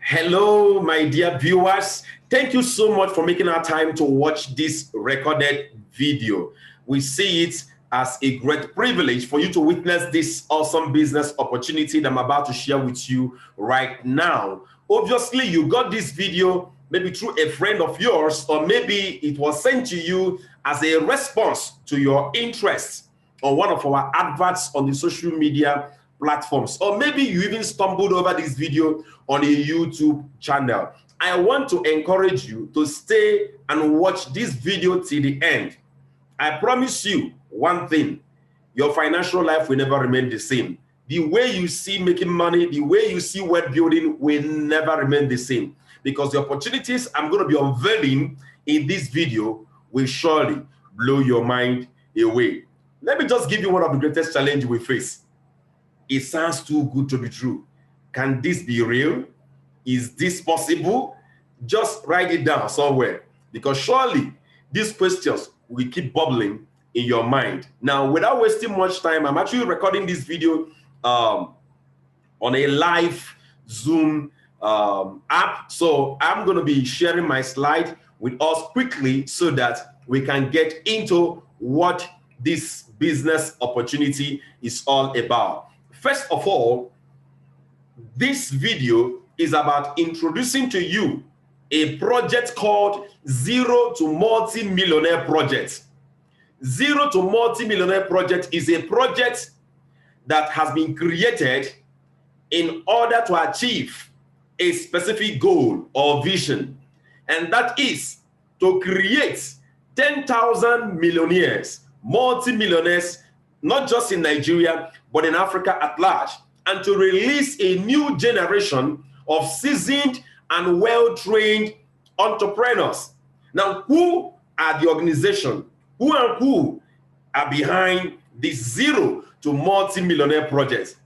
Hello, my dear viewers. Thank you so much for making our time to watch this recorded video. We see it as a great privilege for you to witness this awesome business opportunity that I'm about to share with you right now. Obviously, you got this video maybe through a friend of yours, or maybe it was sent to you as a response to your interest on one of our adverts on the social media platforms, or maybe you even stumbled over this video on a YouTube channel. I want to encourage you to stay and watch this video till the end. I promise you one thing: your financial life will never remain the same. The way you see making money, the way you see wealth building will never remain the same, because the opportunities I'm going to be unveiling in this video will surely blow your mind away. Let me just give you one of the greatest challenges we face. It sounds too good to be true. Can this be real? Is this possible? Just write it down somewhere, because surely these questions will keep bubbling in your mind. Now, without wasting much time, I'm actually recording this video on a live Zoom app. So I'm going to be sharing my slide with us quickly so that we can get into what this business opportunity is all about. First of all, this video is about introducing to you a project called Zero to Multimillionaire Project. Zero to Multimillionaire Project is a project that has been created in order to achieve a specific goal or vision, and that is to create 10,000 millionaires, multimillionaires, not just in Nigeria, but in Africa at large, and to release a new generation of seasoned and well-trained entrepreneurs. Now, who are the organization? Who are behind this Zero to Multimillionaire project?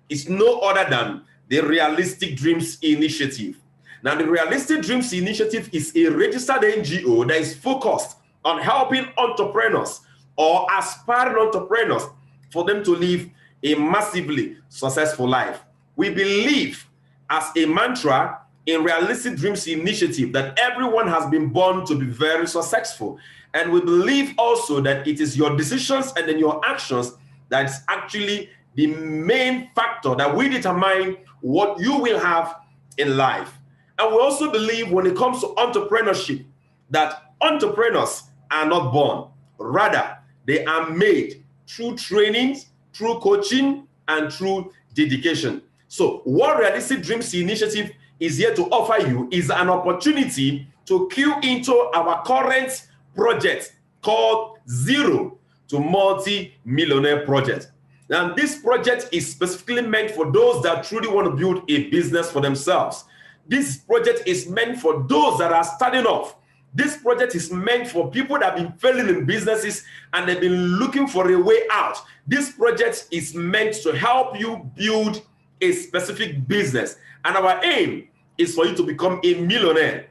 It's no other than the Realistic Dreams Initiative. Now, the Realistic Dreams Initiative is a registered NGO that is focused on helping entrepreneurs or aspiring entrepreneurs for them to live a massively successful life. We believe as a mantra in Realistic Dreams Initiative that everyone has been born to be very successful. And we believe also that it is your decisions and then your actions that is actually the main factor that will determine what you will have in life. And we also believe when it comes to entrepreneurship that entrepreneurs are not born. Rather, they are made through trainings, through coaching, and through dedication. So what Realistic Dreams Initiative is here to offer you is an opportunity to queue into our current project called Zero to Multi-Millionaire Project. And this project is specifically meant for those that truly want to build a business for themselves. This project is meant for those that are starting off. This project is meant for people that have been failing in businesses and they've been looking for a way out. This project is meant to help you build a specific business. And our aim is for you to become a millionaire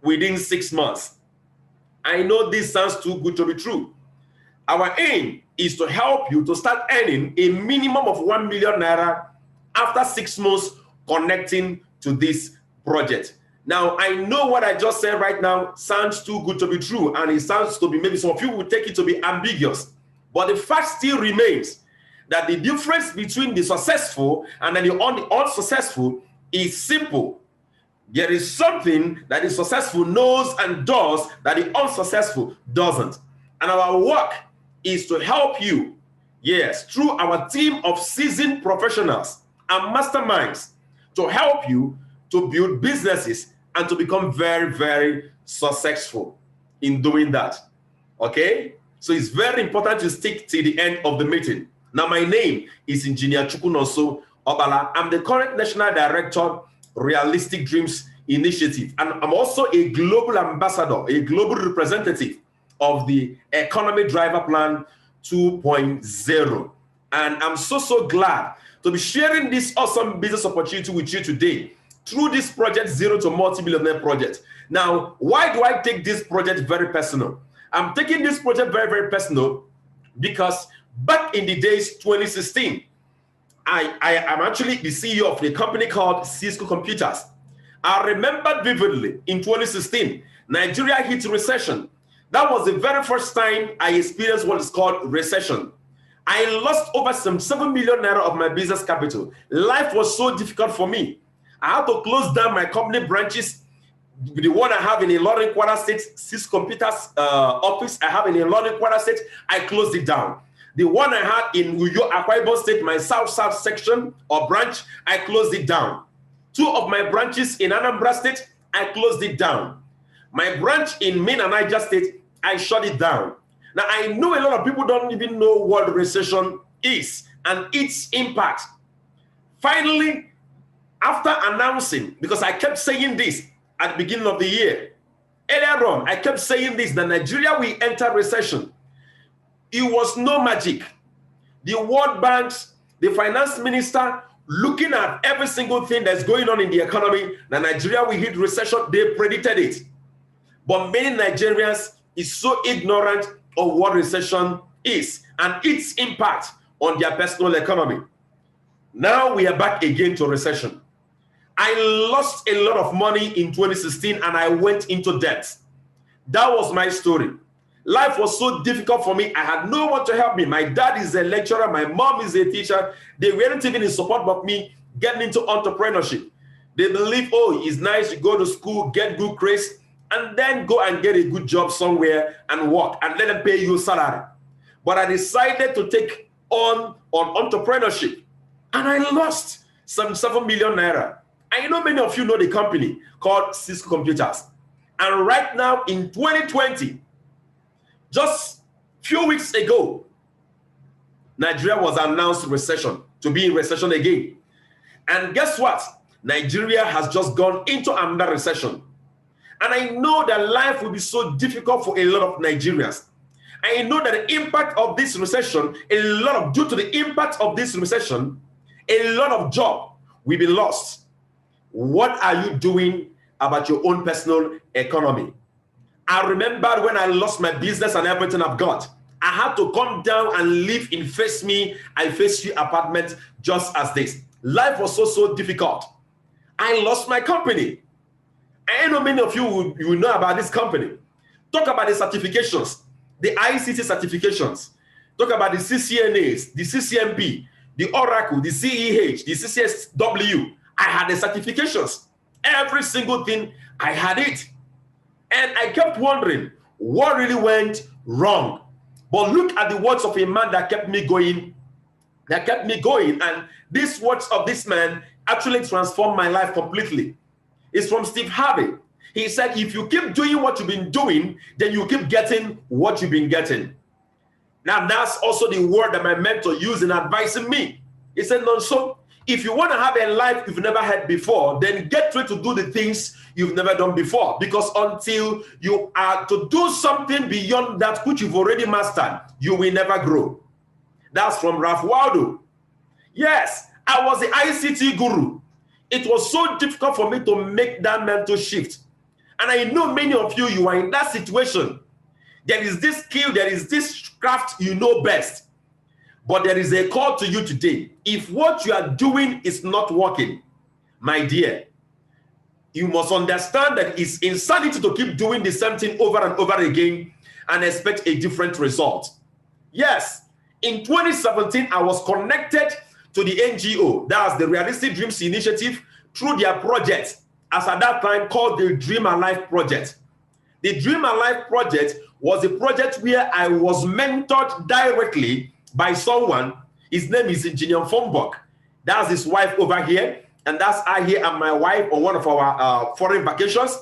within 6 months. I know this sounds too good to be true. Our aim is to help you to start earning a minimum of 1 million naira after 6 months connecting to this project. Now, I know what I just said right now sounds too good to be true, and it sounds to be, maybe some of you will take it to be ambiguous. But the fact still remains that the difference between the successful and then the unsuccessful is simple. There is something that the successful knows and does that the unsuccessful doesn't. And our work is to help you, yes, through our team of seasoned professionals and masterminds, to help you to build businesses and to become very, very successful in doing that. Okay? So it's very important to stick to the end of the meeting. Now, my name is Engineer Chukwunonso Obala. I'm the current National Director, Realistic Dreams Initiative. And I'm also a global ambassador, a global representative of the Economy Driver Plan 2.0. And I'm so glad to be sharing this awesome business opportunity with you today through this project, Zero to Multi-Millionaire Project. Now, why do I take this project very personal? I'm taking this project very, very personal because back in the days 2016, I am actually the CEO of a company called Cisco Computers. I remember vividly in 2016, Nigeria hit recession. That was the very first time I experienced what is called recession. I lost over some 7 million naira of my business capital. Life was so difficult for me. I had to close down my company branches. The one I have in Ilorin, Kwara State, 6 computers office I have in Ilorin, Kwara State, I closed it down. The one I had in Uyo, Akwa Ibom State, my south section or branch, I closed it down. 2 of my branches in Anambra State, I closed it down. My branch in Mina, Niger State, I shut it down. Now, I know a lot of people don't even know what recession is and its impact. Finally, after announcing, because I kept saying this at the beginning of the year, earlier on, I kept saying this, that Nigeria will enter recession. It was no magic. The World Banks, the finance minister, looking at every single thing that's going on in the economy, that Nigeria will hit recession, they predicted it. But many Nigerians is so ignorant of what recession is and its impact on their personal economy. Now we are back again to recession. I lost a lot of money in 2016 and I went into debt. That was my story. Life was so difficult for me. I had no one to help me. My dad is a lecturer. My mom is a teacher. They weren't even in support of me getting into entrepreneurship. They believe, oh, it's nice to go to school, get good grades, and then go and get a good job somewhere and work and let them pay you salary. But I decided to take on entrepreneurship and I lost some 7 million naira. I know many of you know the company called 6 Computers. And right now in 2020, just a few weeks ago, Nigeria was announced recession, to be in recession again. And guess what? Nigeria has just gone into another recession. And I know that life will be so difficult for a lot of Nigerians. I know that the impact of this recession, due to the impact of this recession, a lot of jobs will be lost. What are you doing about your own personal economy? I remember when I lost my business and everything I've got, I had to come down and live in I Face You apartment just as this. Life was so difficult. I lost my company. I know many of you will know about this company. Talk about the certifications, the ICT certifications. Talk about the CCNAs, the CCMP, the Oracle, the CEH, the CCSW. I had the certifications. Every single thing, I had it. And I kept wondering what really went wrong. But look at the words of a man that kept me going. And these words of this man actually transformed my life completely. It's from Steve Harvey. He said, if you keep doing what you've been doing, then you keep getting what you've been getting. Now, that's also the word that my mentor used in advising me. He said, no, so if you want to have a life you've never had before, then get ready to do the things you've never done before. Because until you are to do something beyond that which you've already mastered, you will never grow. That's from Ralph Waldo. Yes, I was the ICT guru. It was so difficult for me to make that mental shift. And I know many of you, you are in that situation. There is this skill, there is this craft you know best. But there is a call to you today. If what you are doing is not working, my dear, you must understand that it's insanity to keep doing the same thing over and over again and expect a different result. Yes, in 2017, I was connected to the NGO, that's the Realistic Dreams Initiative, through their project, as at that time called the Dream Alive Project. The Dream Alive Project was a project where I was mentored directly by someone. His name is Engineer Fombok. That's his wife over here, and that's I here and my wife on one of our foreign vacations.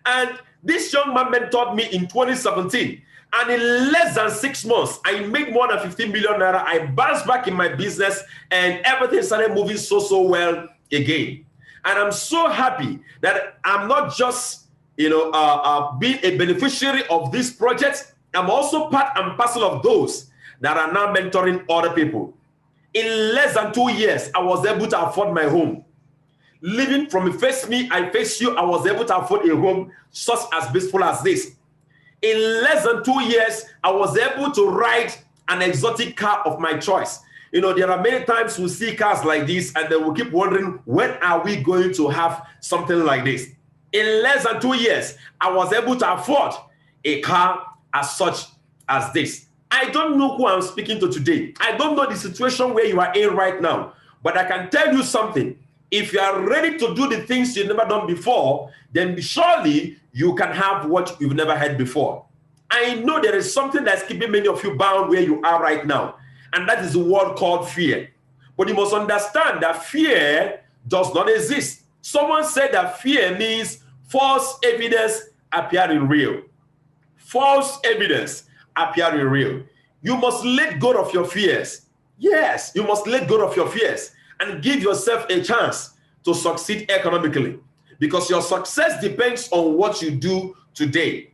And this young man mentored me in 2017. And in less than 6 months, I made more than 15 million naira. I bounced back in my business and everything started moving so well again. And I'm so happy that I'm not just, being a beneficiary of this project. I'm also part and parcel of those that are now mentoring other people. In less than 2 years, I was able to afford my home. Living from Face Me, I Face You, I was able to afford a home such as beautiful as this. In less than 2 years, I was able to ride an exotic car of my choice. You know, there are many times we see cars like this and then we keep wondering, when are we going to have something like this? In less than 2 years, I was able to afford a car as such as this. I don't know who I'm speaking to today. I don't know the situation where you are in right now, but I can tell you something. If you are ready to do the things you've never done before, then surely you can have what you've never had before. I know there is something that's keeping many of you bound where you are right now, and that is the word called fear. But you must understand that fear does not exist. Someone said that fear means false evidence appearing real. False evidence appearing real. You must let go of your fears. Yes, you must let go of your fears and give yourself a chance to succeed economically, because your success depends on what you do today.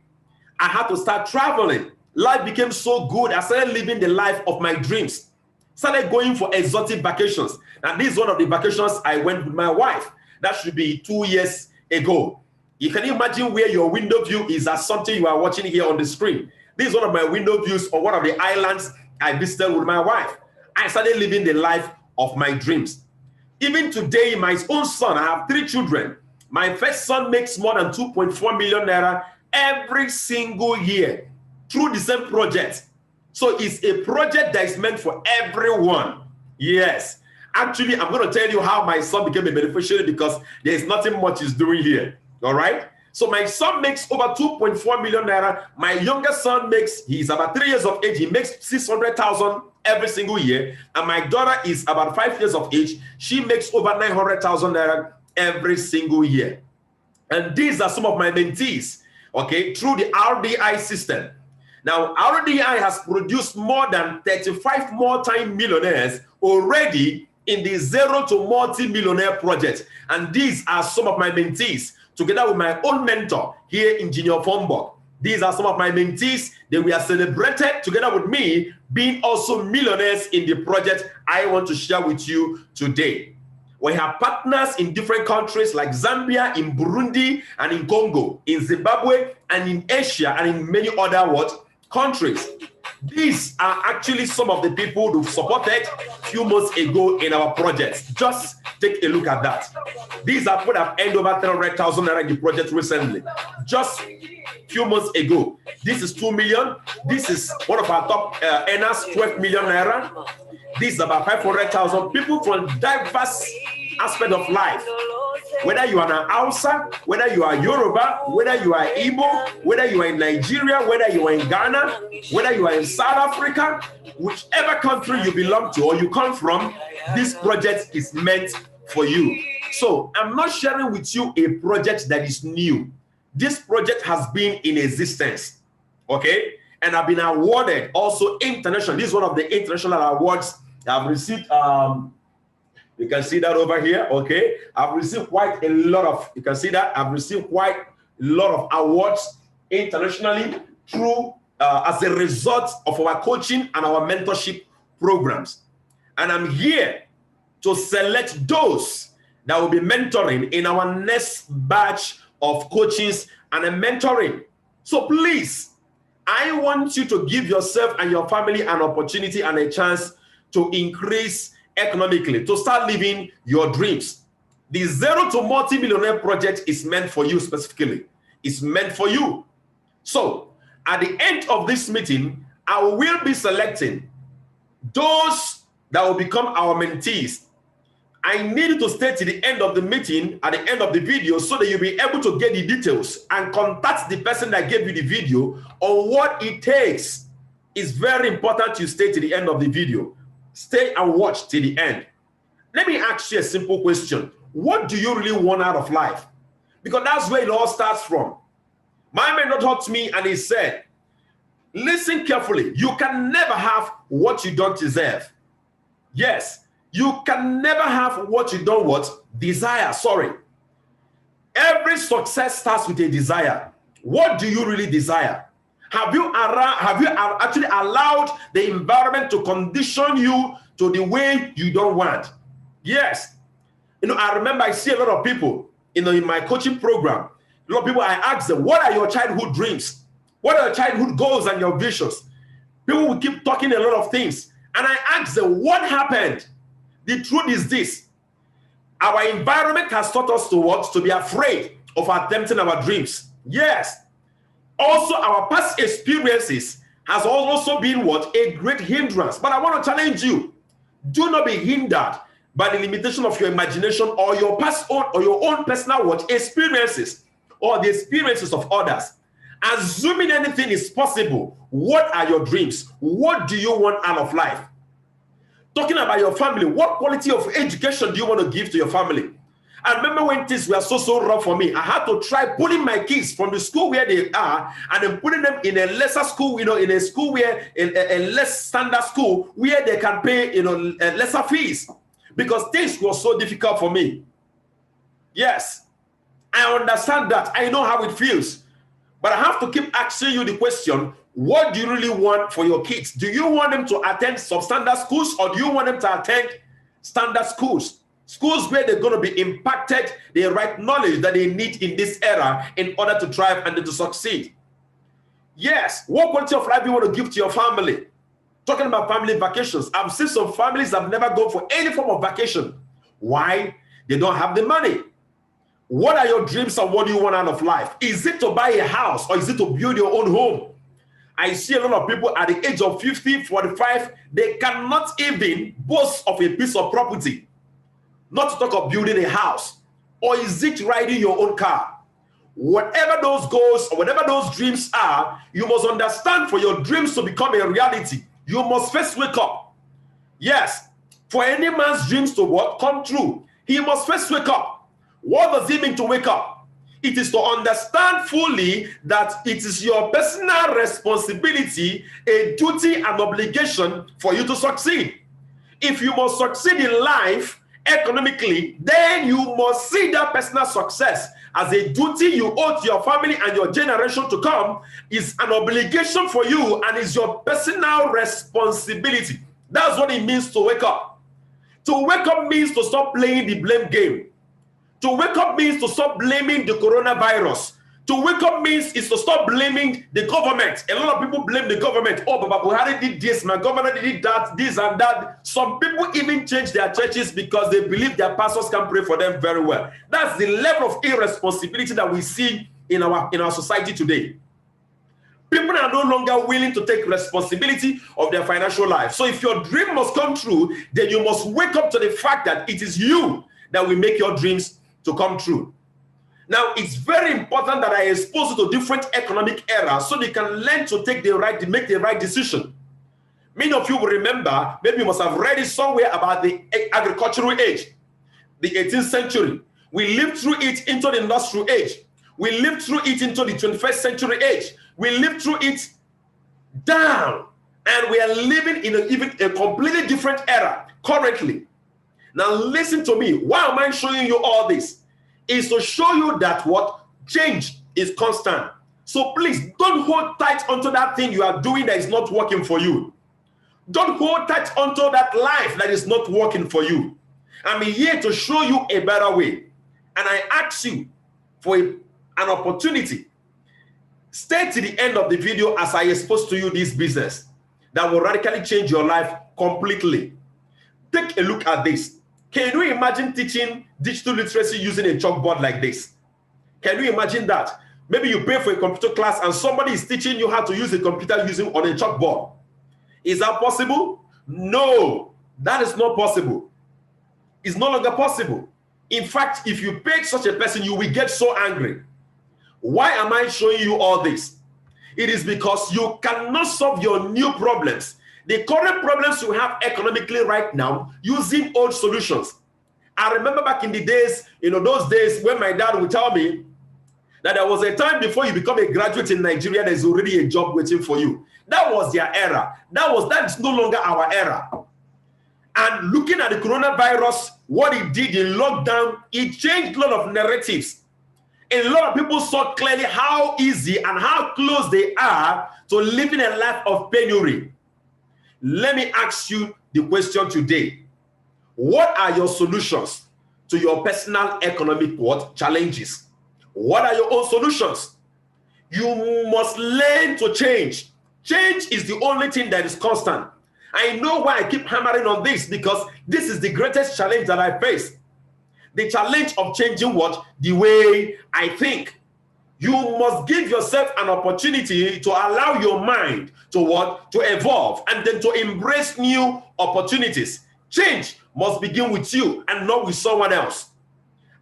I had to start traveling. Life became so good. I started living the life of my dreams. Started going for exotic vacations. And this is one of the vacations I went with my wife. That should be 2 years ago. You can imagine where your window view is as something you are watching here on the screen. This is one of my window views on one of the islands I visited with my wife. I started living the life of my dreams. Even today, my own son, I have 3 children. My first son makes more than 2.4 million naira every single year through the same project. So it's a project that is meant for everyone. Yes. Actually, I'm going to tell you how my son became a beneficiary, because there is nothing much he's doing here. All right. So my son makes over 2.4 million naira. My youngest son makes, he's about 3 years of age. He makes 600,000 every single year. And my daughter is about 5 years of age. She makes over 900,000 naira every single year. And these are some of my mentees, okay, through the RDI system. Now, RDI has produced more than 35 multi-millionaires already in the zero to multi-millionaire project. And these are some of my mentees, together with my own mentor here, Engineer Fombo. These are some of my mentees. They were celebrated together with me, being also millionaires in the project I want to share with you today. We have partners in different countries like Zambia, in Burundi, and in Congo, in Zimbabwe, and in Asia, and in many other countries. These are actually some of the people who supported a few months ago in our projects. Just take a look at that. These are people that have earned over 300,000 naira in the project recently. Just a few months ago. This is 2 million. This is one of our top earners, 12 million naira. This is about 500,000 people from diverse aspects of life. Whether you are an Hausa, whether you are Yoruba, whether you are Igbo, whether you are in Nigeria, whether you are in Ghana, whether you are in South Africa, whichever country you belong to or you come from, this project is meant for you. So I'm not sharing with you a project that is new. This project has been in existence, okay? And I've been awarded also international. This is one of the international awards I've received. You can see that over here, okay? I've received quite a lot of, you can see that I've received quite a lot of awards internationally through, as a result of our coaching and our mentorship programs. And I'm here to select those that will be mentoring in our next batch of coachings and mentoring. So please, I want you to give yourself and your family an opportunity and a chance to increase economically, to start living your dreams. The Zero to Multi-Millionaire project is meant for you specifically. It's meant for you. So at the end of this meeting, I will be selecting those that will become our mentees. I need you to stay to the end of the meeting, at the end of the video, so that you'll be able to get the details and contact the person that gave you the video on what it takes. It's very important you stay to the end of the video. Stay and watch till the end. Let me ask you a simple question. What do you really want out of life? Because that's where it all starts from. My mentor talked to me and he said, listen carefully. You can never have what you don't deserve. Yes, you can never have what you don't desire. Sorry. Every success starts with a desire. What do you really desire? Have you actually allowed the environment to condition you to the way you don't want? Yes. You know, I remember I see a lot of people, in my coaching program, a lot of people, I ask them, what are your childhood dreams? What are your childhood goals and your visions? People will keep talking a lot of things. And I asked them, what happened? The truth is this. Our environment has taught us to what? To be afraid of attempting our dreams. Yes. Also, our past experiences has also been what? A great hindrance. But I want to challenge you. Do not be hindered by the limitation of your imagination or your past own or your own personal what? Experiences or the experiences of others. Assuming anything is possible, what are your dreams? What do you want out of life? Talking about your family, what quality of education do you want to give to your family? I remember when things were so rough for me, I had to try pulling my kids from the school where they are and then putting them in a lesser school, in a school where a less standard school where they can pay, lesser fees because things were so difficult for me. Yes, I understand that. I know how it feels, but I have to keep asking you the question, what do you really want for your kids? Do you want them to attend substandard schools or do you want them to attend standard schools? Schools where they're going to be impacted, the right knowledge that they need in this era in order to thrive and to succeed. Yes, what quality of life you want to give to your family? Talking about family vacations, I've seen some families that have never gone for any form of vacation. Why? They don't have the money. What are your dreams and what do you want out of life? Is it to buy a house or is it to build your own home? I see a lot of people at the age of 50, 45, they cannot even boast of a piece of property. Not to talk of building a house. Or is it riding your own car? Whatever those goals or whatever those dreams are, you must understand for your dreams to become a reality, you must first wake up. Yes, for any man's dreams to what? Come true, he must first wake up. What does it mean to wake up? It is to understand fully that it is your personal responsibility, a duty and obligation for you to succeed. If you must succeed in life, economically, then you must see that personal success as a duty you owe to your family and your generation to come, is an obligation for you and is your personal responsibility. That's what it means to wake up. To wake up means to stop playing the blame game. To wake up means to stop blaming the coronavirus. To wake up means is to stop blaming the government. A lot of people blame the government. Oh, Baba Buhari did this, my governor did that, this and that. Some people even change their churches because they believe their pastors can pray for them very well. That's the level of irresponsibility that we see in our society today. People are no longer willing to take responsibility of their financial life. So if your dream must come true, then you must wake up to the fact that it is you that will make your dreams to come true. Now, it's very important that I expose you to different economic eras so they can learn to make the right decision. Many of you will remember, maybe you must have read it somewhere about the agricultural age, the 18th century. We lived through it into the industrial age. We lived through it into the 21st century age. We lived through it down, and we are living in even a completely different era currently. Now, listen to me. Why am I showing you all this? Is to show you that what change is constant. So please don't hold tight onto that thing you are doing that is not working for you. Don't hold tight onto that life that is not working for you. I'm here to show you a better way. And I ask you for an opportunity. Stay to the end of the video as I expose to you this business that will radically change your life completely. Take a look at this. Can you imagine teaching digital literacy using a chalkboard like this? Can you imagine that? Maybe you pay for a computer class and somebody is teaching you how to use a computer using on a chalkboard. Is that possible? No, that is not possible. It's no longer possible. In fact, if you pay such a person, you will get so angry. Why am I showing you all this? It is because you cannot solve your new problems, the current problems you have economically right now, using old solutions. I remember back in the days, those days when my dad would tell me that there was a time before you become a graduate in Nigeria, there's already a job waiting for you. That was their era. That's no longer our era. And looking at the coronavirus, what it did in lockdown, it changed a lot of narratives. A lot of people saw clearly how easy and how close they are to living a life of penury. Let me ask you the question today. What are your solutions to your personal economic challenges? What are your own solutions? You must learn to change. Change is the only thing that is constant. I know why I keep hammering on this, because this is the greatest challenge that I face. The challenge of changing what? The way I think. You must give yourself an opportunity to allow your mind to what? To evolve, and then to embrace new opportunities. Change must begin with you and not with someone else.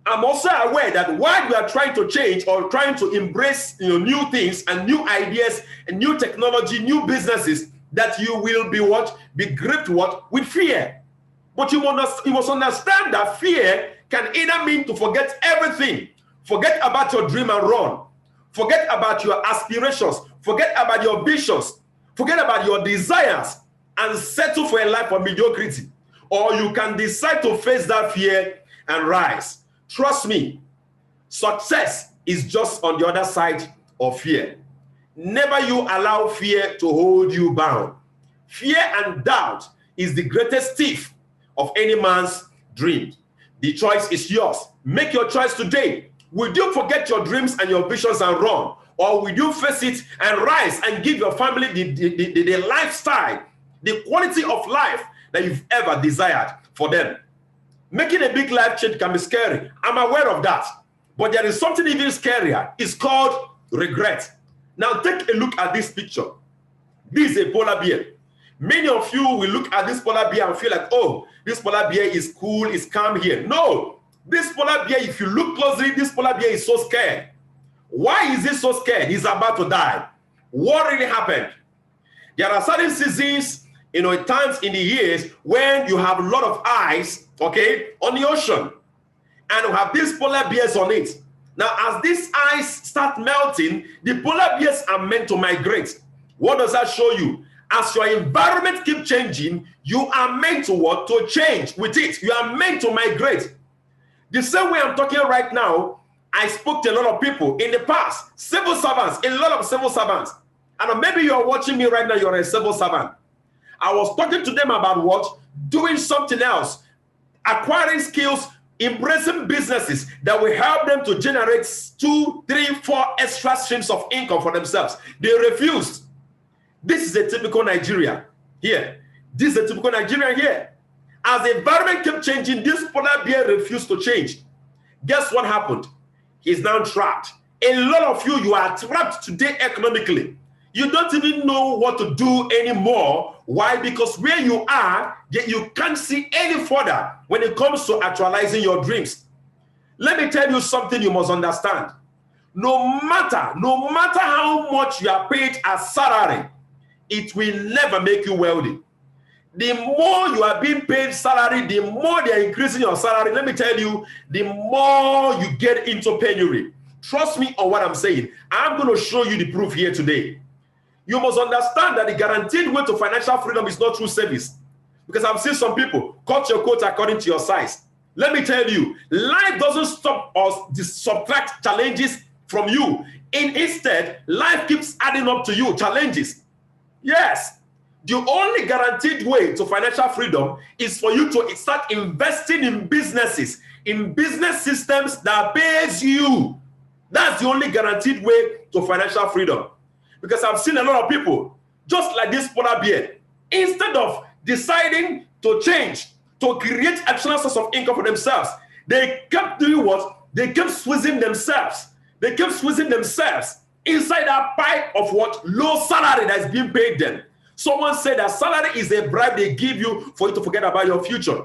I'm also aware that while you are trying to change or trying to embrace new things and new ideas and new technology, new businesses, that you will be what? Be gripped what? With fear. But you must understand that fear can either mean to forget everything, forget about your dream and run, forget about your aspirations, forget about your visions, forget about your desires, and settle for a life of mediocrity. Or you can decide to face that fear and rise. Trust me, success is just on the other side of fear. Never you allow fear to hold you bound. Fear and doubt is the greatest thief of any man's dream. The choice is yours. Make your choice today. Will you forget your dreams and your visions and run? Or will you face it and rise and give your family the lifestyle, the quality of life that you've ever desired for them? Making a big life change can be scary. I'm aware of that. But there is something even scarier. It's called regret. Now take a look at this picture. This is a polar bear. Many of you will look at this polar bear and feel like, oh, this polar bear is cool, is calm here. No, this polar bear, if you look closely, this polar bear is so scared. Why is he so scared? He's about to die. What really happened? There are certain seasons, times in the years when you have a lot of ice, okay, on the ocean, and you have these polar bears on it. Now, as this ice starts melting, the polar bears are meant to migrate. What does that show you? As your environment keeps changing, you are meant to what? To change with it. You are meant to migrate. The same way I'm talking right now, I spoke to a lot of people in the past, civil servants, a lot of civil servants. And maybe you're watching me right now, you're a civil servant. I was talking to them about what? Doing something else, acquiring skills, embracing businesses that will help them to generate 2, 3, 4 extra streams of income for themselves. They refused. This is a typical Nigeria here. This is a typical Nigerian here. As the environment kept changing, this polar bear refused to change. Guess what happened? He's now trapped. A lot of you are trapped today economically. You don't even know what to do anymore. Why? Because where you are, you can't see any further when it comes to actualizing your dreams. Let me tell you something you must understand. No matter how much you are paid as salary, it will never make you wealthy. The more you are being paid salary, the more they are increasing your salary. Let me tell you, the more you get into penury. Trust me on what I'm saying. I'm going to show you the proof here today. You must understand that the guaranteed way to financial freedom is not through service. Because I've seen some people cut your coat according to your size. Let me tell you, life doesn't stop us, subtract challenges from you. Instead, life keeps adding up to you challenges. Yes. The only guaranteed way to financial freedom is for you to start investing in businesses, in business systems that pays you. That's the only guaranteed way to financial freedom. Because I've seen a lot of people, just like this polar bear, instead of deciding to change, to create additional source of income for themselves, they kept doing what? They kept squeezing themselves. They kept squeezing themselves inside that pipe of what? Low salary that is being paid them. Someone said that salary is a bribe they give you for you to forget about your future.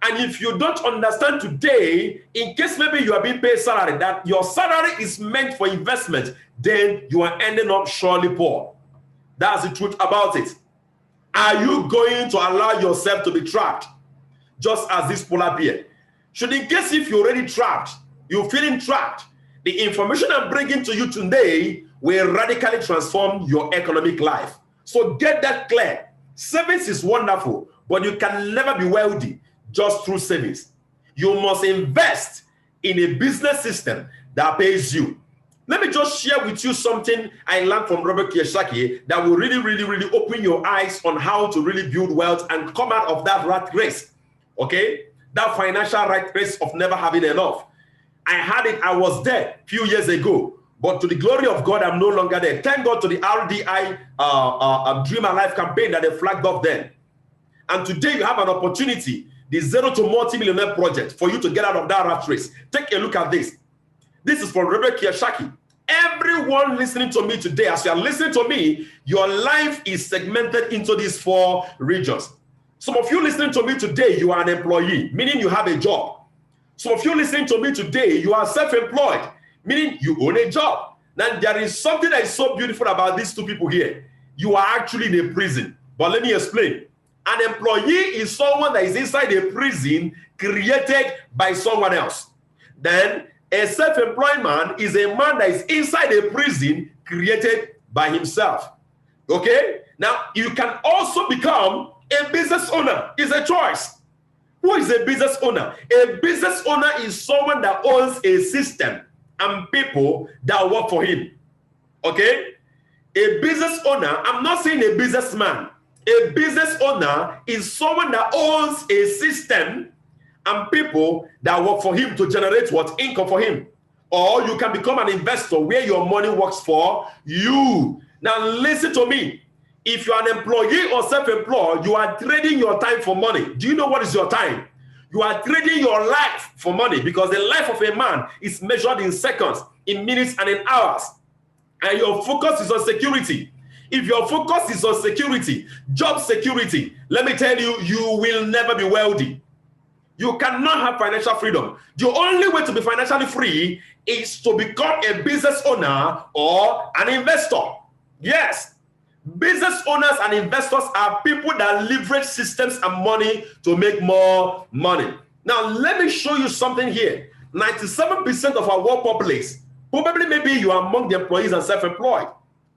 And if you don't understand today, in case maybe you are being paid salary, that your salary is meant for investment, then you are ending up surely poor. That's the truth about it. Are you going to allow yourself to be trapped? Just as this polar bear. Should in case if you're already trapped, you're feeling trapped, the information I'm bringing to you today will radically transform your economic life. So get that clear. Savings is wonderful, but you can never be wealthy just through savings. You must invest in a business system that pays you. Let me just share with you something I learned from Robert Kiyosaki that will really open your eyes on how to really build wealth and come out of that rat race. Okay? That financial rat race of never having enough. I had it, I was there a few years ago. But to the glory of God, I'm no longer there. Thank God to the RDI Dream and Life campaign that they flagged off then. And today you have an opportunity, the Zero to Multimillionaire project, for you to get out of that rat race. Take a look at this. This is from Rebecca Kiyosaki. Everyone listening to me today, as you are listening to me, your life is segmented into these 4 regions. Some of you listening to me today, you are an employee, meaning you have a job. Some of you listening to me today, you are self-employed, meaning you own a job. Now, there is something that is so beautiful about these 2 people here. You are actually in a prison. But let me explain. An employee is someone that is inside a prison created by someone else. Then, a self-employed man is a man that is inside a prison created by himself. Okay? Now, you can also become a business owner. It's a choice. Who is a business owner? A business owner is someone that owns a system and people that work for him. Okay? A business owner, I'm not saying a businessman. A business owner is someone that owns a system and people that work for him to generate what? Income for him. Or you can become an investor where your money works for you. Now listen to me. If you are an employee or self-employed, you are trading your time for money. Do you know what is your time? You are trading your life for money, because the life of a man is measured in seconds, in minutes, and in hours. And your focus is on security. If your focus is on security, job security, let me tell you, you will never be wealthy. You cannot have financial freedom. The only way to be financially free is to become a business owner or an investor. Yes. Business owners and investors are people that leverage systems and money to make more money. Now, let me show you something here. 97% of our world populace, probably maybe you are among the employees and self-employed,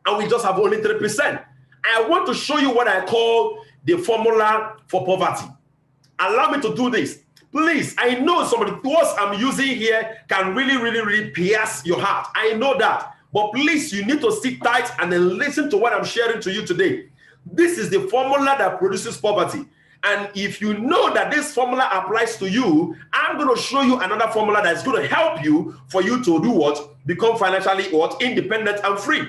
and we just have only 3%. I want to show you what I call the formula for poverty. Allow me to do this. Please, I know some of the words I'm using here can really pierce your heart. I know that. But please, you need to sit tight and then listen to what I'm sharing to you today. This is the formula that produces poverty. And if you know that this formula applies to you, I'm going to show you another formula that's going to help you for you to do what? Become financially what? Independent and free.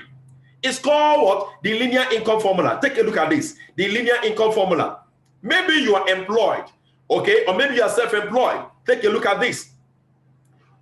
It's called what? The linear income formula. Take a look at this. The linear income formula. Maybe you are employed, okay? Or maybe you are self-employed. Take a look at this.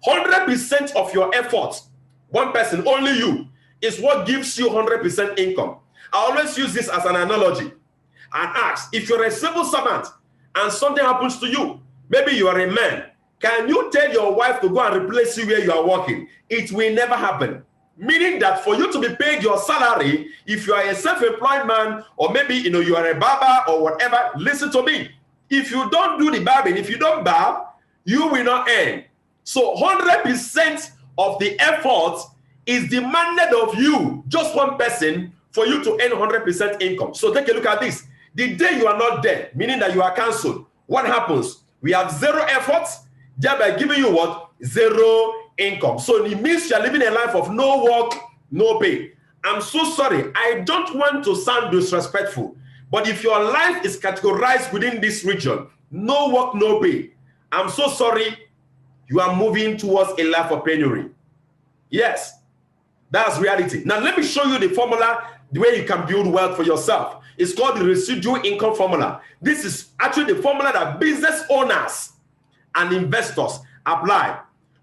100% of your efforts, one person, only you, is what gives you 100% income. I always use this as an analogy and ask, if you're a civil servant and something happens to you, maybe you are a man, can you tell your wife to go and replace you where you are working? It will never happen. Meaning that for you to be paid your salary, if you are a self-employed man, or maybe you are a barber or whatever, listen to me. If you don't do the barbing, if you don't barb, you will not earn. So 100% of the effort is demanded of you, just one person, for you to earn 100% income. So take a look at this. The day you are not there, meaning that you are cancelled, what happens? We have zero efforts, thereby giving you what? Zero income. So it means you are living a life of no work, no pay. I'm so sorry. I don't want to sound disrespectful, but if your life is categorized within this region, no work, no pay, I'm so sorry, you are moving towards a life of penury. Yes, that's reality. Now, let me show you the formula, the way you can build wealth for yourself. It's called the residual income formula. This is actually the formula that business owners and investors apply.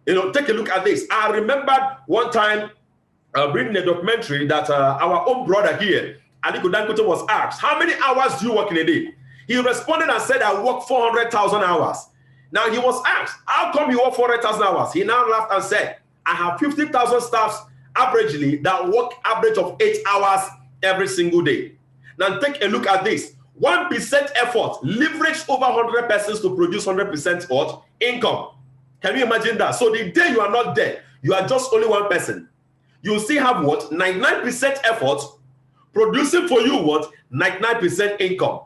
Take a look at this. I remember one time reading a documentary that our own brother here, Aliko Dangote, was asked, how many hours do you work in a day? He responded and said, I work 400,000 hours. Now, he was asked, how come you work 400,000 hours? He now laughed and said, I have 50,000 staffs averagely that work average of 8 hours every single day. Now, take a look at this. 1% effort leveraged over 100 persons to produce 100% what? Income. Can you imagine that? So the day you are not there, you are just only one person. You still have what? 99% effort producing for you what? 99% income.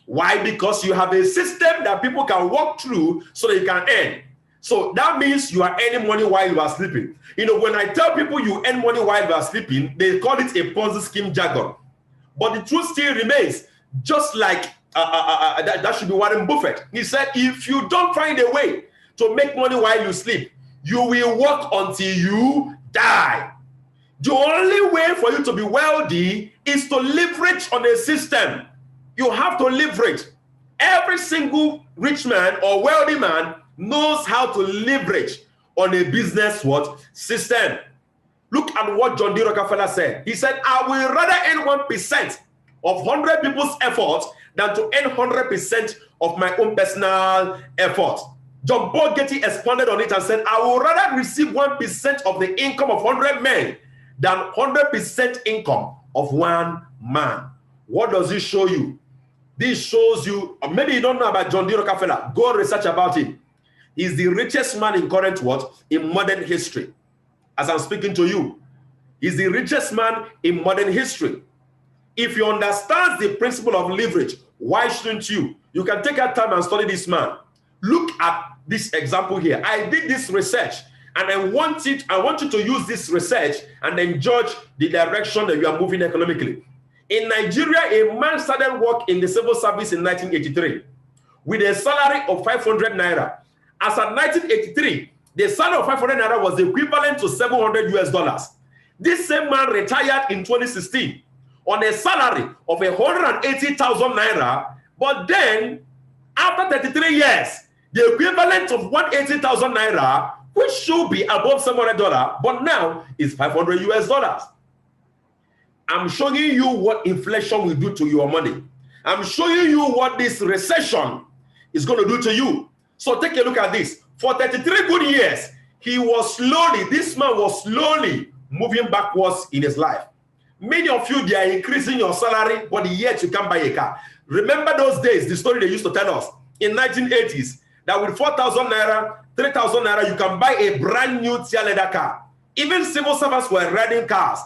Why? Because you have a system that people can walk through so that you can earn. So that means you are earning money while you are sleeping. When I tell people you earn money while you are sleeping, they call it a Ponzi scheme jargon. But the truth still remains, just like that should be Warren Buffett. He said, if you don't find a way to make money while you sleep, you will work until you die. The only way for you to be wealthy is to leverage on a system. You have to leverage. Every single rich man or wealthy man knows how to leverage on a business system. Look at what John D. Rockefeller said. He said, I will rather earn 1% of 100 people's effort than to earn 100% of my own personal effort. John Paul Getty expanded on it and said, I would rather receive 1% of the income of 100 men than 100% income of one man. What does this show you? This shows you, or maybe you don't know about John D. Rockefeller. Go research about him. He's the richest man in current in modern history. As I'm speaking to you, he's the richest man in modern history. If you understand the principle of leverage, why shouldn't you? You can take your time and study this man. Look at this example here. I did this research, and I want you to use this research and then judge the direction that you are moving economically. In Nigeria, a man started work in the civil service in 1983 with a salary of 500 naira. As at 1983, the salary of 500 naira was equivalent to $700. This same man retired in 2016 on a salary of 180,000 naira, but then after 33 years, the equivalent of 180,000 naira, which should be above $700, but now is $500. I'm showing you what inflation will do to your money. I'm showing you what this recession is going to do to you. So take a look at this. For 33 good years, this man was slowly moving backwards in his life. Many of you, they are increasing your salary, but yet you can't buy a car. Remember those days, the story they used to tell us in 1980s, that with 4,000 naira, 3,000 naira, you can buy a brand new tear leather car. Even civil servants were riding cars.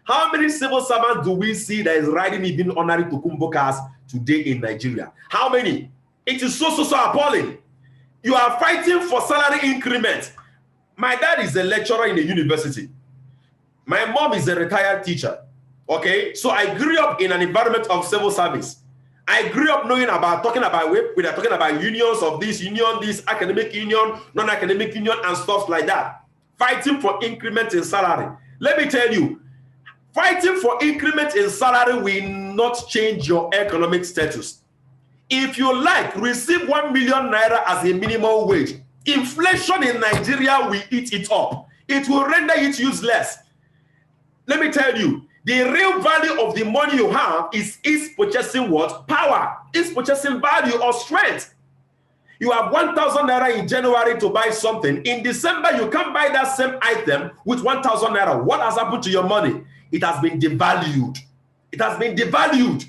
How many civil servants do we see that is riding even ordinary Tokumbo cars today in Nigeria? How many? It is so appalling. You are fighting for salary increments. My dad is a lecturer in a university. My mom is a retired teacher. Okay, so I grew up in an environment of civil service. I grew up talking about unions of this union, this academic union, non-academic union, and stuff like that. Fighting for increment in salary. Let me tell you, fighting for increment in salary will not change your economic status. If you like, receive 1 million naira as a minimum wage. Inflation in Nigeria will eat it up. It will render it useless. Let me tell you, the real value of the money you have is purchasing what? Power. It's purchasing value or strength. You have 1,000 naira in January to buy something. In December, you can't buy that same item with 1,000 naira. What has happened to your money? It has been devalued. It has been devalued.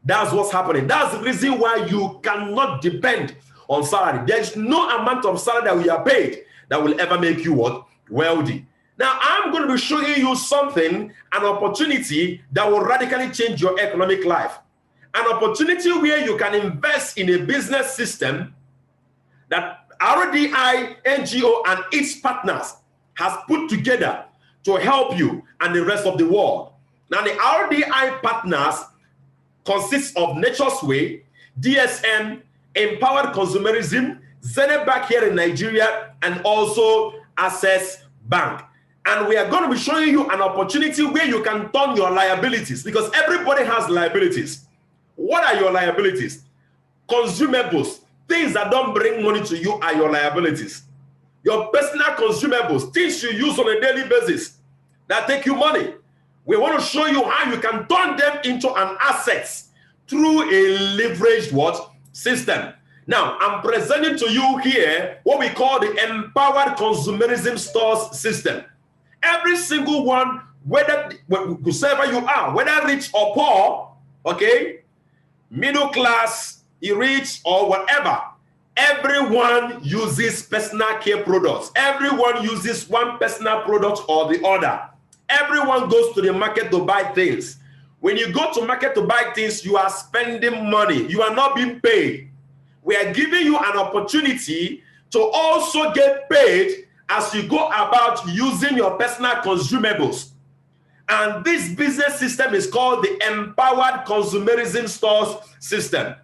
That's what's happening. That's the reason why you cannot depend on salary. There is no amount of salary that we are paid that will ever make you what? Wealthy. Now, I'm going to be showing you something, an opportunity that will radically change your economic life. An opportunity where you can invest in a business system that RDI, NGO, and its partners has put together to help you and the rest of the world. Now, the RDI partners consists of Nature's Way, DSM, Empowered Consumerism, Zenith Bank here in Nigeria, and also Access Bank. And we are going to be showing you an opportunity where you can turn your liabilities, because everybody has liabilities. What are your liabilities? Consumables, things that don't bring money to you are your liabilities. Your personal consumables, things you use on a daily basis that take you money. We want to show you how you can turn them into an asset through a leveraged system. Now, I'm presenting to you here what we call the Empowered Consumerism Stores System. Every single one, whoever you are, whether rich or poor, okay, middle class, rich or whatever, everyone uses personal care products. Everyone uses one personal product or the other. Everyone goes to the market to buy things. When you go to market to buy things, you are spending money. You are not being paid. We are giving you an opportunity to also get paid as you go about using your personal consumables. And this business system is called the Empowered Consumerism Stores System.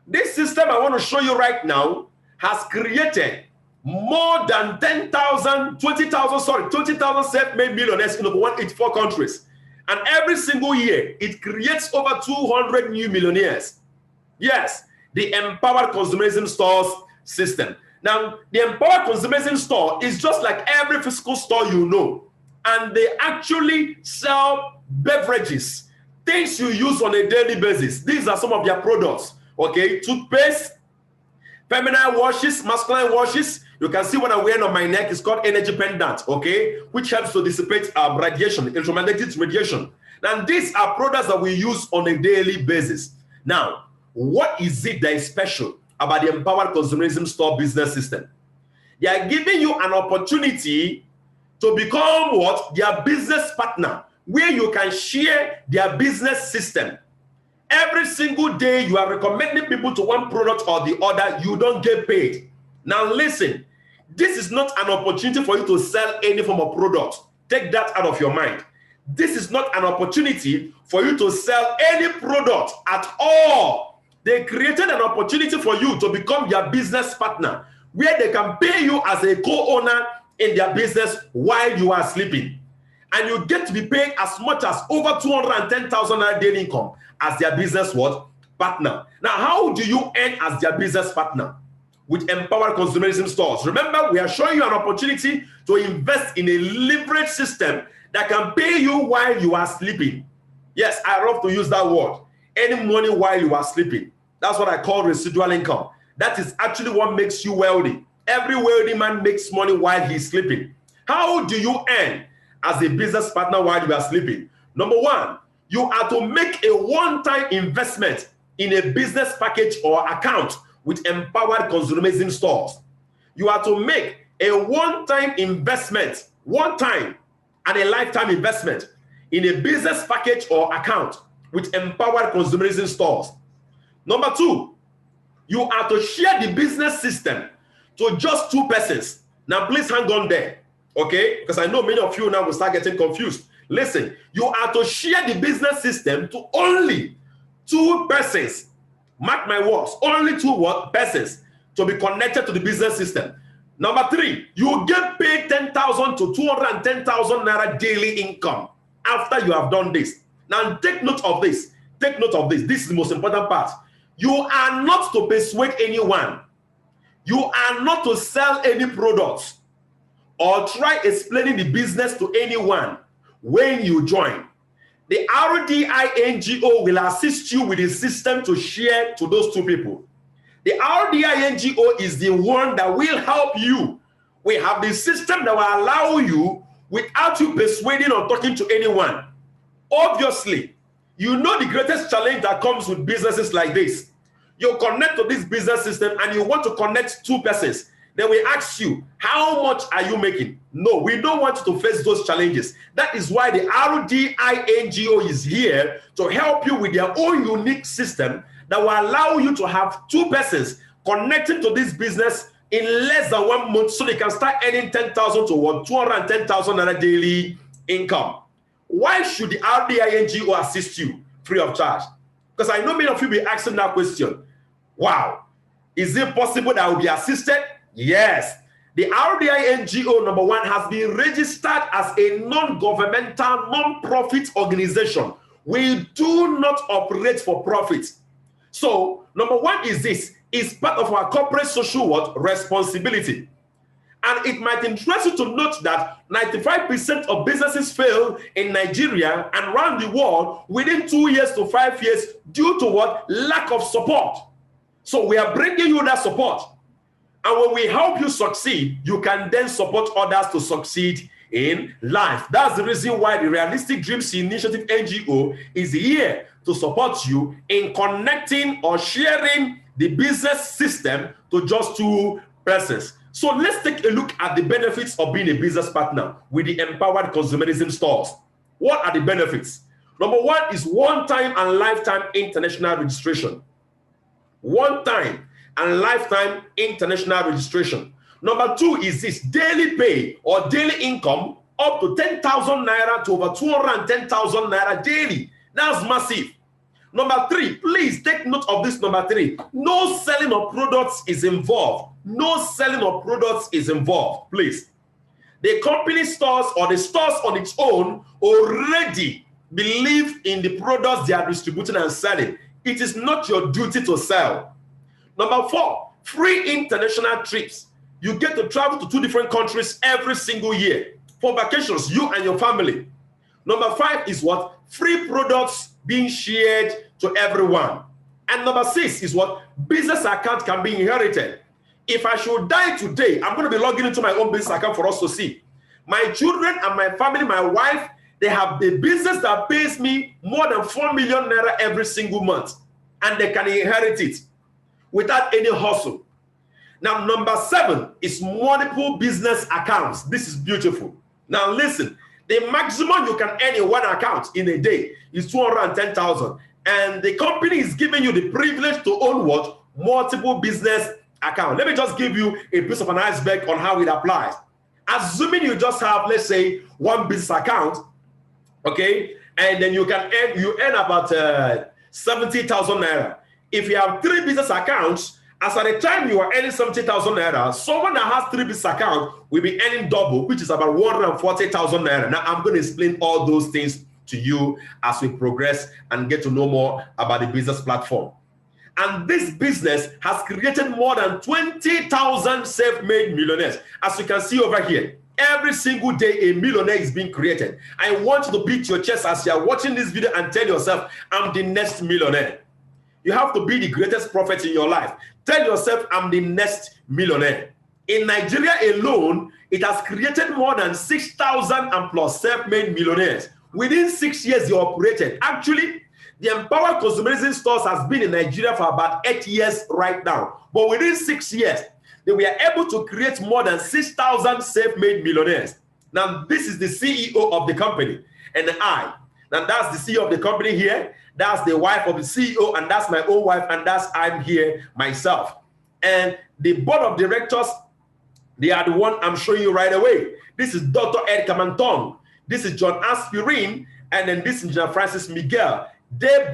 This system I want to show you right now has created more than 20,000 self-made millionaires in over 184 countries. And every single year, it creates over 200 new millionaires. Yes, the Empowered Consumerism Stores system. Now, the Empowered Consumerism Store is just like every physical store you know, and they actually sell beverages, things you use on a daily basis. These are some of their products, okay? Toothpaste, feminine washes, masculine washes. You can see what I'm wearing on my neck. It's called energy pendant, okay? Which helps to dissipate radiation, electromagnetic radiation. And these are products that we use on a daily basis. Now, what is it that is special about the Empowered Consumerism Store business system? They are giving you an opportunity to become what? Their business partner, where you can share their business system. Every single day you are recommending people to one product or the other, you don't get paid. Now listen, this is not an opportunity for you to sell any form of product. Take that out of your mind. This is not an opportunity for you to sell any product at all. They created an opportunity for you to become their business partner, where they can pay you as a co-owner in their business while you are sleeping. And you get to be paid as much as over 210,000 naira daily income as their business what? Partner. Now, how do you earn as their business partner? With Empowered Consumerism Stores. Remember, we are showing you an opportunity to invest in a leverage system that can pay you while you are sleeping. Yes, I love to use that word. Any money while you are sleeping. That's what I call residual income. That is actually what makes you wealthy. Every wealthy man makes money while he's sleeping. How do you earn as a business partner while you are sleeping? Number one, you are to make a one-time investment in a business package or account with Empowered Consumerism Stores. You are to make a one-time investment, one time and a lifetime investment in a business package or account with Empowered Consumerism Stores. Number two, you are to share the business system to just 2 persons. Now, please hang on there, okay? Because I know many of you now will start getting confused. Listen, you are to share the business system to only 2 persons. Mark my words, only 2 persons to be connected to the business system. Number 3, you get paid 10,000 to 210,000 naira daily income after you have done this. Now, take note of this. Take note of this. This is the most important part. You are not to persuade anyone. You are not to sell any products or try explaining the business to anyone when you join. The RDI NGO will assist you with the system to share to those 2 people. The RDI NGO is the one that will help you. We have the system that will allow you without you persuading or talking to anyone. Obviously, you know the greatest challenge that comes with businesses like this. You connect to this business system and you want to connect 2 persons. Then we ask you, how much are you making? No, we don't want you to face those challenges. That is why the RDI NGO is here to help you with their own unique system that will allow you to have 2 persons connecting to this business in less than 1 month so they can start earning 10,000 to 210,000 naira daily income. Why should the RDI NGO assist you free of charge? Because I know many of you will be asking that question. Wow, is it possible that I will be assisted? Yes. The RDI NGO, number 1, has been registered as a non-governmental, non-profit organization. We do not operate for profit. So, number 1 is this. It's part of our corporate social responsibility. And it might interest you to note that 95% of businesses fail in Nigeria and around the world within 2 years to 5 years due to what? Lack of support. So we are bringing you that support. And when we help you succeed, you can then support others to succeed in life. That's the reason why the Realistic Dreams Initiative NGO is here to support you in connecting or sharing the business system to just 2 persons. So let's take a look at the benefits of being a business partner with the Empowered Consumerism Stores. What are the benefits? Number 1 is one-time and lifetime international registration. One-time and lifetime international registration. Number 2 is this daily pay or daily income up to 10,000 naira to over 210,000 naira daily. That's massive. Number 3, please take note of this. Number 3, no selling of products is involved. No selling of products is involved, please. The company stores or the stores on its own already believe in the products they are distributing and selling. It is not your duty to sell. Number 4, free international trips. You get to travel to 2 different countries every single year for vacations, you and your family. Number 5 is what? Free products being shared to everyone. And number 6 is what? Business account can be inherited. If I should die today, I'm going to be logging into my own business account for us to see. My children and my family, my wife, they have a business that pays me more than 4 million naira every single month. And they can inherit it without any hustle. Now, number 7 is multiple business accounts. This is beautiful. Now, listen, the maximum you can earn in one account in a day is 210,000. And the company is giving you the privilege to own what? Multiple business accounts. Let me just give you a piece of an iceberg on how it applies. Assuming you just have, let's say, one business account, okay, and then you earn about 70,000 naira. If you have 3 business accounts, as at the time you are earning 70,000 naira, someone that has 3 business accounts will be earning double, which is about 140,000 naira. Now, I'm going to explain all those things to you as we progress and get to know more about the business platform. And this business has created more than 20,000 self-made millionaires. As you can see over here, every single day a millionaire is being created. I want you to beat your chest as you are watching this video and tell yourself, I'm the next millionaire. You have to be the greatest prophet in your life. Tell yourself, I'm the next millionaire. In Nigeria alone, it has created more than 6,000 and plus self-made millionaires. Within 6 years, they operated. Actually, the Empowered Consumerism Stores has been in Nigeria for about 8 years right now. But within 6 years, they were able to create more than 6,000 self-made millionaires. Now, this is the CEO of the company. And now that's the CEO of the company here. That's the wife of the CEO, and that's my own wife, and that's I'm here myself. And the board of directors, they are the one I'm showing you right away. This is Dr. Ed Kamantong. This is John Aspirin, and then this is John Francis Miguel. They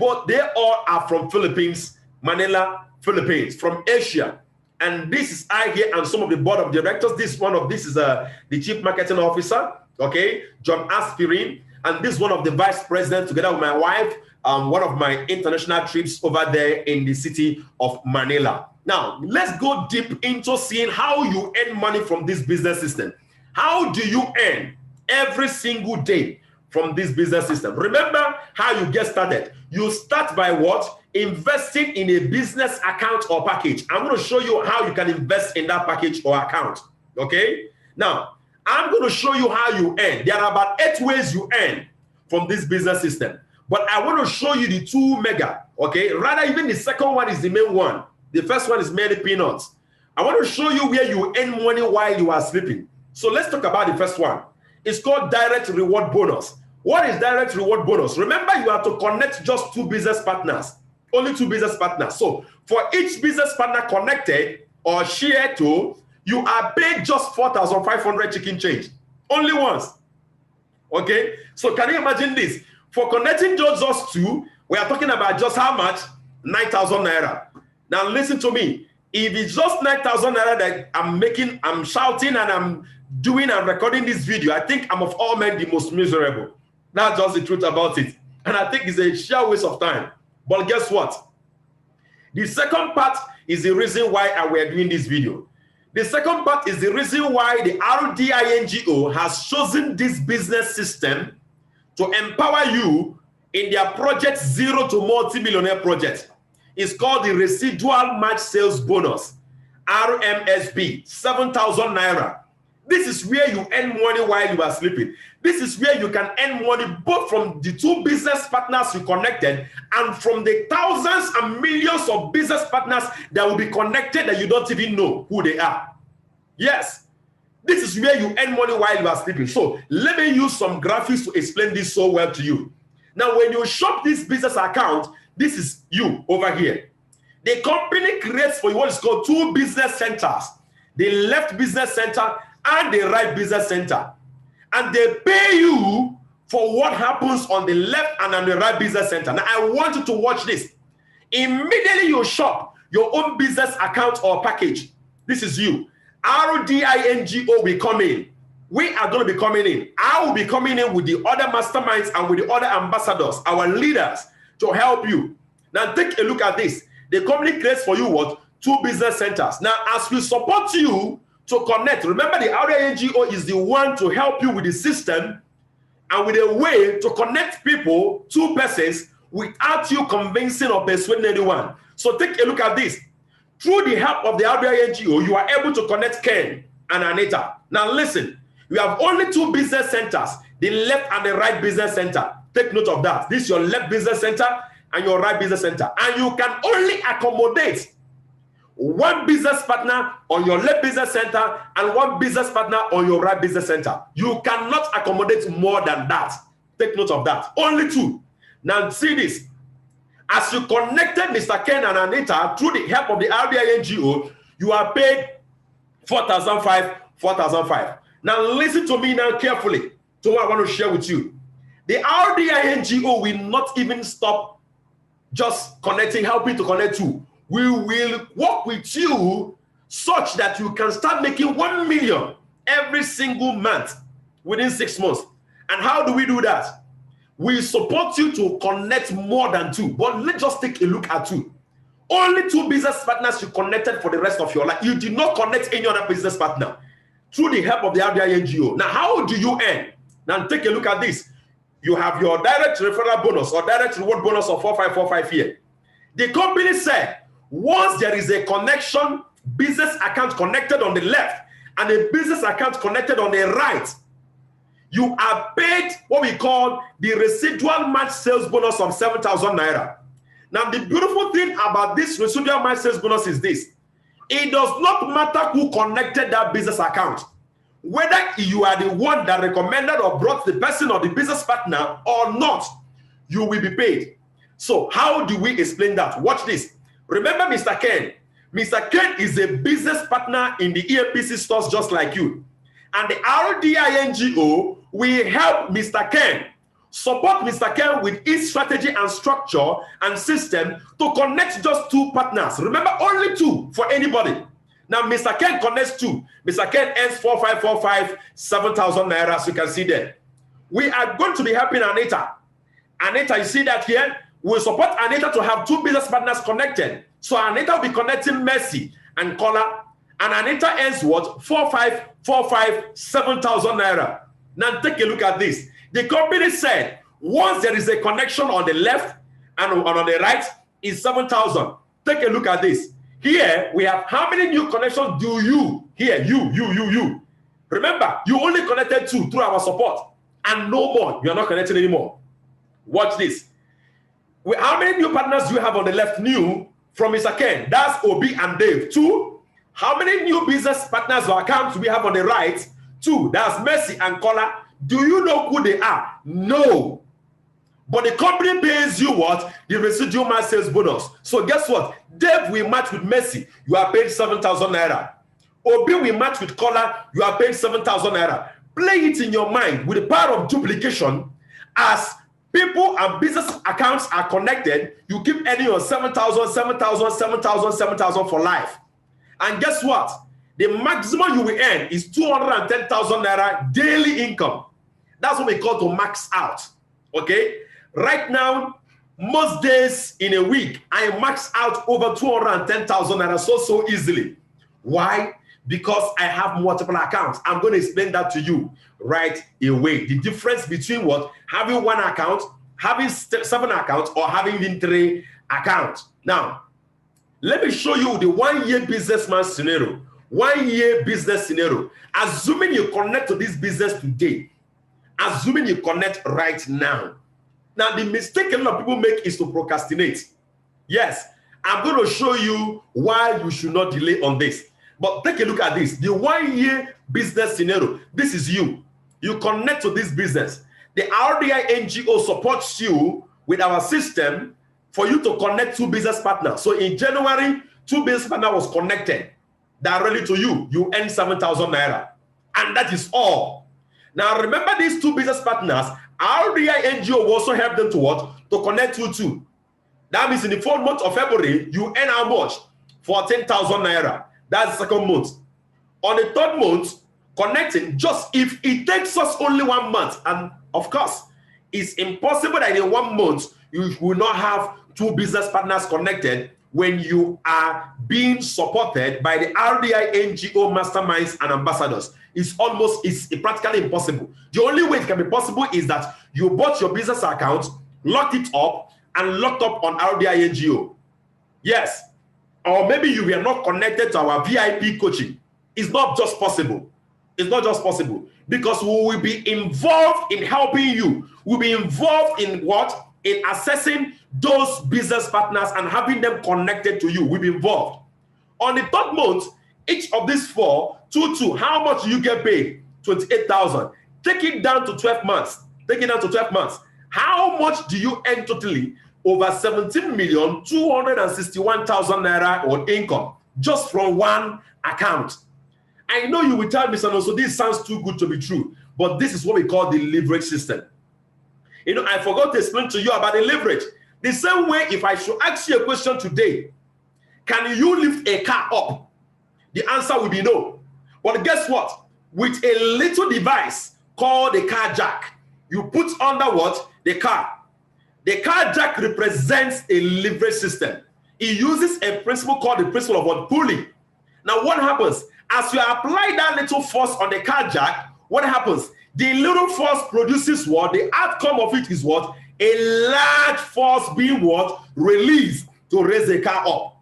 all are from Philippines, Manila, Philippines, from Asia. And this is I here and some of the board of directors. This is the chief marketing officer, okay, John Aspirin. And this is one of the vice presidents together with my wife, one of my international trips over there in the city of Manila. Now, let's go deep into seeing how you earn money from this business system. How do you earn every single day from this business system? Remember how you get started. You start by what? Investing in a business account or package. I'm going to show you how you can invest in that package or account. Okay? Now, I'm going to show you how you earn. There are about 8 ways you earn from this business system. But I want to show you the 2 mega. Okay? Rather, even the second one is the main one. The first one is merely peanuts. I want to show you where you earn money while you are sleeping. So let's talk about the first one. It's called direct reward bonus. What is direct reward bonus? Remember, you have to connect just 2 business partners. Only 2 business partners. So for each business partner connected or shared to, you are paid just 4,500 chicken change. Only once. Okay? So can you imagine this? For connecting just us 2, we are talking about just how much? 9,000 naira. Now listen to me. If it's just 9,000 naira that I'm shouting and I'm doing and recording this video, I think I'm of all men the most miserable. That's just the truth about it. And I think it's a sheer waste of time. But guess what? The second part is the reason why we are doing this video. The second part is the reason why the RDI NGO has chosen this business system to empower you in their project Zero to Multimillionaire project. It's called the Residual Match Sales Bonus, RMSB, 7,000 naira. This is where you earn money while you are sleeping. This is where you can earn money both from the 2 business partners you connected and from the thousands and millions of business partners that will be connected that you don't even know who they are. Yes, this is where you earn money while you are sleeping. So let me use some graphics to explain this so well to you. Now, when you shop this business account, this is you over here. The company creates for you what is called 2 business centers. The left business center and the right business center. And they pay you for what happens on the left and on the right business center. Now, I want you to watch this. Immediately you shop your own business account or package. This is you. RDI NGO will come in. We are going to be coming in. I will be coming in with the other masterminds and with the other ambassadors, our leaders, to help you. Now, take a look at this. The company creates for you what? 2 business centers. Now, as we support you to connect, remember the RDI NGO is the one to help you with the system and with a way to connect people, 2 persons, without you convincing or persuading anyone. So take a look at this. Through the help of the RDI NGO, you are able to connect Ken and Anita. Now listen, you have only 2 business centers, the left and the right business center. Take note of that. This is your left business center and your right business center. And you can only accommodate 1 business partner on your left business center and 1 business partner on your right business center. You cannot accommodate more than that. Take note of that. Only 2. Now see this. As you connected Mr. Ken and Anita through the help of the RDI NGO, you are paid $4,500. Now listen to me now carefully to what I want to share with you. The RDI NGO will not even stop just connecting, helping to connect you. We will work with you such that you can start making 1 million every single month within 6 months. And how do we do that? We support you to connect more than 2. But let's just take a look at 2. Only 2 business partners you connected for the rest of your life. You did not connect any other business partner through the help of the RDI NGO. Now, how do you earn? Now, take a look at this. You have your direct referral bonus or direct reward bonus of 4545 here. The company said, once there is a connection, business account connected on the left and a business account connected on the right, you are paid what we call the residual match sales bonus of 7,000 naira. Now, the beautiful thing about this residual match sales bonus is this. It does not matter who connected that business account. Whether you are the one that recommended or brought the person or the business partner or not, you will be paid. So how do we explain that? Watch this. Remember Mr. Ken. Mr. Ken is a business partner in the EMPC stores just like you. And the RDI NGO will help Mr. Ken, support Mr. Ken with his strategy and structure and system to connect just 2 partners. Remember, only 2 for anybody. Now, Mr. Ken connects 2. Mr. Ken earns 4545, 7,000 naira, as you can see there. We are going to be helping Anita. Anita, you see that here? We'll support Anita to have 2 business partners connected. So Anita will be connecting Mercy and Kola. And Anita earns what? 4545, 7,000 naira. Now take a look at this. The company said, once there is a connection on the left and on the right, is 7,000. Take a look at this. Here we have how many new connections do you? Here, you. Remember, you only connected 2 through our support. And no more. You are not connected anymore. Watch this. How many new partners do you have on the left? New from Mr. Ken. That's Obi and Dave. 2. How many new business partners or accounts do we have on the right? 2. That's Mercy and Kola. Do you know who they are? No. But the company pays you what? The residual match sales bonus. So guess what? Dave will match with Mercy. You are paid 7,000 naira. Obi will match with Kola. You are paid 7,000 naira. Play it in your mind with the power of duplication. As people and business accounts are connected, you keep earning your 7,000, 7,000, 7,000, 7,000 for life. And guess what? The maximum you will earn is 210,000 naira daily income. That's what we call to max out. Okay? Right now, most days in a week, I max out over 210,000 naira so easily. Why? Because I have multiple accounts. I'm going to explain that to you right away. The difference between what? Having 1 account, having 7 accounts, or having even 3 accounts. Now, let me show you the 1-year businessman scenario. 1-year business scenario. Assuming you connect to this business today. Assuming you connect right now. Now, the mistake a lot of people make is to procrastinate. Yes, I'm going to show you why you should not delay on this. But take a look at this. The 1-year business scenario. This is you. You connect to this business. The RDI NGO supports you with our system for you to connect 2 business partners. So in January, 2 business partners was connected directly to you. You earn 7,000 naira. And that is all. Now remember these 2 business partners, RDI NGO will also help them to what? To connect you to. That means in the 4th month of February, you earn how much? 14,000 naira. That's the 2nd month. On the 3rd month, connecting, just if it takes us only 1 month, and of course, it's impossible that in 1 month, you will not have 2 business partners connected when you are being supported by the RDI NGO masterminds and ambassadors. It's practically impossible. The only way it can be possible is that you bought your business account, locked it up, and locked up on RDI NGO. Yes. Or maybe you were not connected to our VIP coaching. It's not just possible. It's not just possible. Because we will be involved in helping you. We'll be involved in what? In assessing those business partners and having them connected to you. We'll be involved. On the third month, each of these four, 2, how much do you get paid? 28,000. Take it down to 12 months. Take it down to 12 months. How much do you earn totally? Over 17,261,000 naira on income just from one account. I know you will tell me, so this sounds too good to be true, but this is what we call the leverage system. You know, I forgot to explain to you about the leverage. The same way, if I should ask you a question today, can you lift a car up? The answer will be no. But guess what? With a little device called the car jack, you put under what? The car. The car jack represents a leverage system. It uses a principle called the principle of what? Pulling. Now what happens? As you apply that little force on the car jack, what happens? The little force produces what? The outcome of it is what? A large force being what? Released to raise the car up.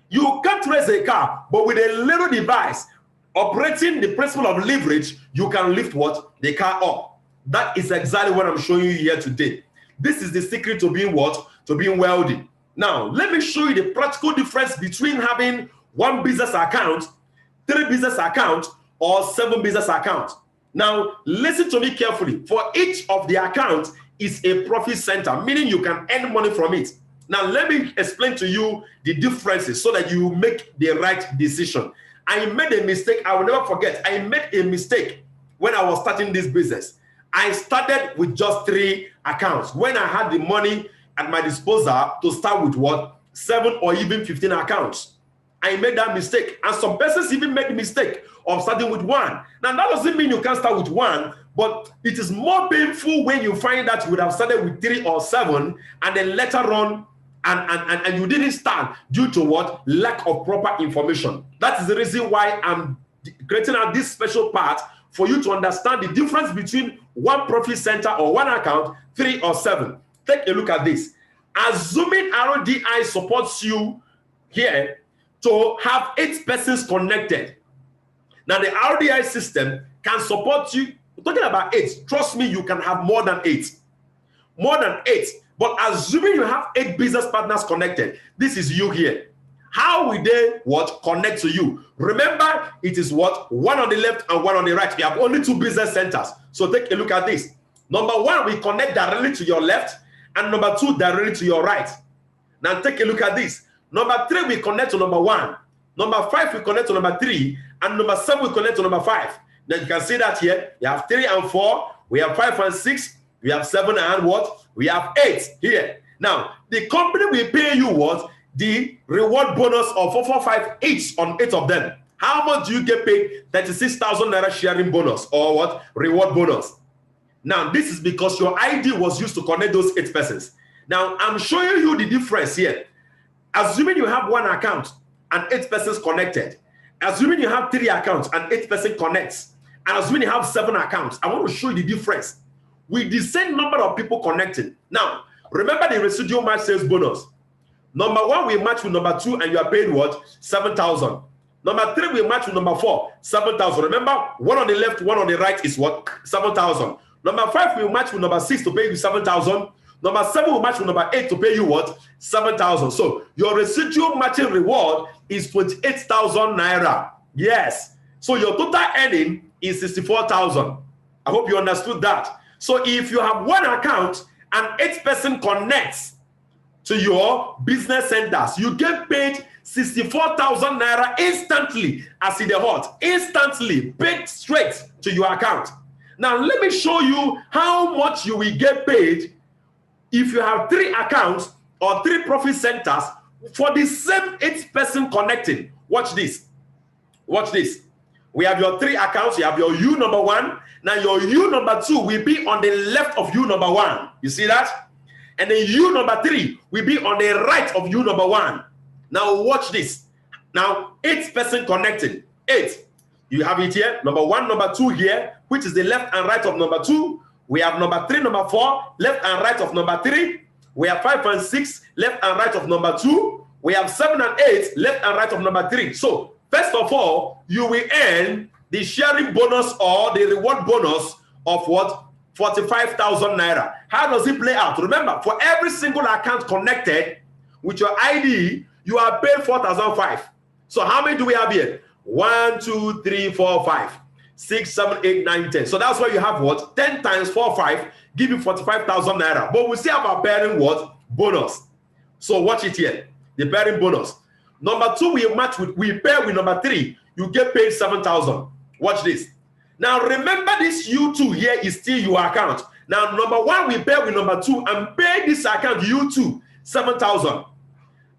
You can't raise a car, but with a little device operating the principle of leverage, you can lift what? The car up. That is exactly what I'm showing you here today. This is the secret to being what? To being wealthy. Now, let me show you the practical difference between having one business account, 3 business accounts, or 7 business accounts. Now, listen to me carefully. For each of the accounts is a profit center, meaning you can earn money from it. Now, let me explain to you the differences so that you make the right decision. I made a mistake. I will never forget. I made a mistake when I was starting this business. I started with just 3 accounts when I had the money at my disposal to start with what? 7 or even 15 accounts. I made that mistake. And some persons even made the mistake of starting with 1. Now, that doesn't mean you can't start with 1, but it is more painful when you find that you would have started with 3 or 7 and then later on and you didn't start due to what? Lack of proper information. That is the reason why I'm creating out this special part for you to understand the difference between one profit center or one account, 3 or 7. Take a look at this. Assuming RDI supports you here to have 8 persons connected. Now the RDI system can support you. We're talking about 8. Trust me, you can have more than 8. More than 8. But assuming you have 8 business partners connected, this is you here. How will they what? Connect to you? Remember, it is what? 1 on the left and 1 on the right. We have only 2 business centers. So take a look at this. Number 1, we connect directly to your left, and number 2, directly to your right. Now take a look at this. Number 3, we connect to number 1. Number 5, we connect to number 3. And number 7, we connect to number 5. Now you can see that here. We have 3 and 4. We have 5 and 6. We have 7 and what? We have 8 here. Now, the company will pay you what? The reward bonus of 445 each on 8 of them. How much do you get paid? 36,000 naira sharing bonus or what? Reward bonus. Now, this is because your ID was used to connect those 8 persons. Now, I'm showing you the difference here. Assuming you have 1 account and 8 persons connected. Assuming you have 3 accounts and 8 persons connects. And assuming you have 7 accounts. I want to show you the difference. With the same number of people connected. Now, remember the residual match sales bonus. Number 1, we match with number 2, and you are paid what? 7,000. Number 3, we match with number 4, 7,000. Remember, 1 on the left, 1 on the right is what? 7,000. Number 5, we match with number 6 to pay you 7,000. Number 7, we match with number 8 to pay you what? 7,000. So your residual matching reward is 28,000 naira. Yes. So your total earning is 64,000. I hope you understood that. So if you have 1 account and 8 person connects to your business centers, you get paid 64,000 naira instantly as in the hot. Instantly paid straight to your account. Now let me show you how much you will get paid if you have 3 accounts or 3 profit centers for the same 8 person connecting. Watch this. Watch this. We have your 3 accounts. You have your U number 1. Now your U number 2 will be on the left of U number 1. You see that? And then U number 3 will be on the right of U number 1. Now watch this. Now 8 person connected. 8. You have it here. Number 1, number 2 here, which is the left and right of number 2. We have number 3, number 4, left and right of number 3. We have 5 and 6, left and right of number 2. We have 7 and 8, left and right of number 3. So first of all, you will earn the sharing bonus or the reward bonus of what? 45,000 naira. How does it play out? Remember, for every single account connected with your ID, you are paid 4,005. So how many do we have here? 1, 2, 3, 4, 5, 6, 7, 8, 9, 10. So that's why you have what? 10 times 4, 5, give you 45,000 naira. But we still have our pairing what? Bonus. So watch it here. The pairing bonus. Number 2, we pair with number 3. You get paid 7,000. Watch this. Now remember, this U2 here is still your account. Now number 1, we pair with number 2 and pay this account U2 7,000.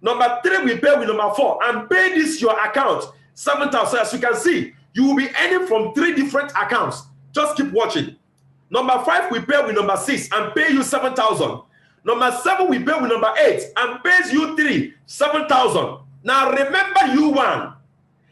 Number 3, we pay with number 4 and pay this your account 7,000. So as you can see, you will be earning from 3 different accounts. Just keep watching. Number 5, we pay with number 6 and pay you 7,000. Number 7, we pay with number 8 and pays you 3, 7,000. Now remember U1.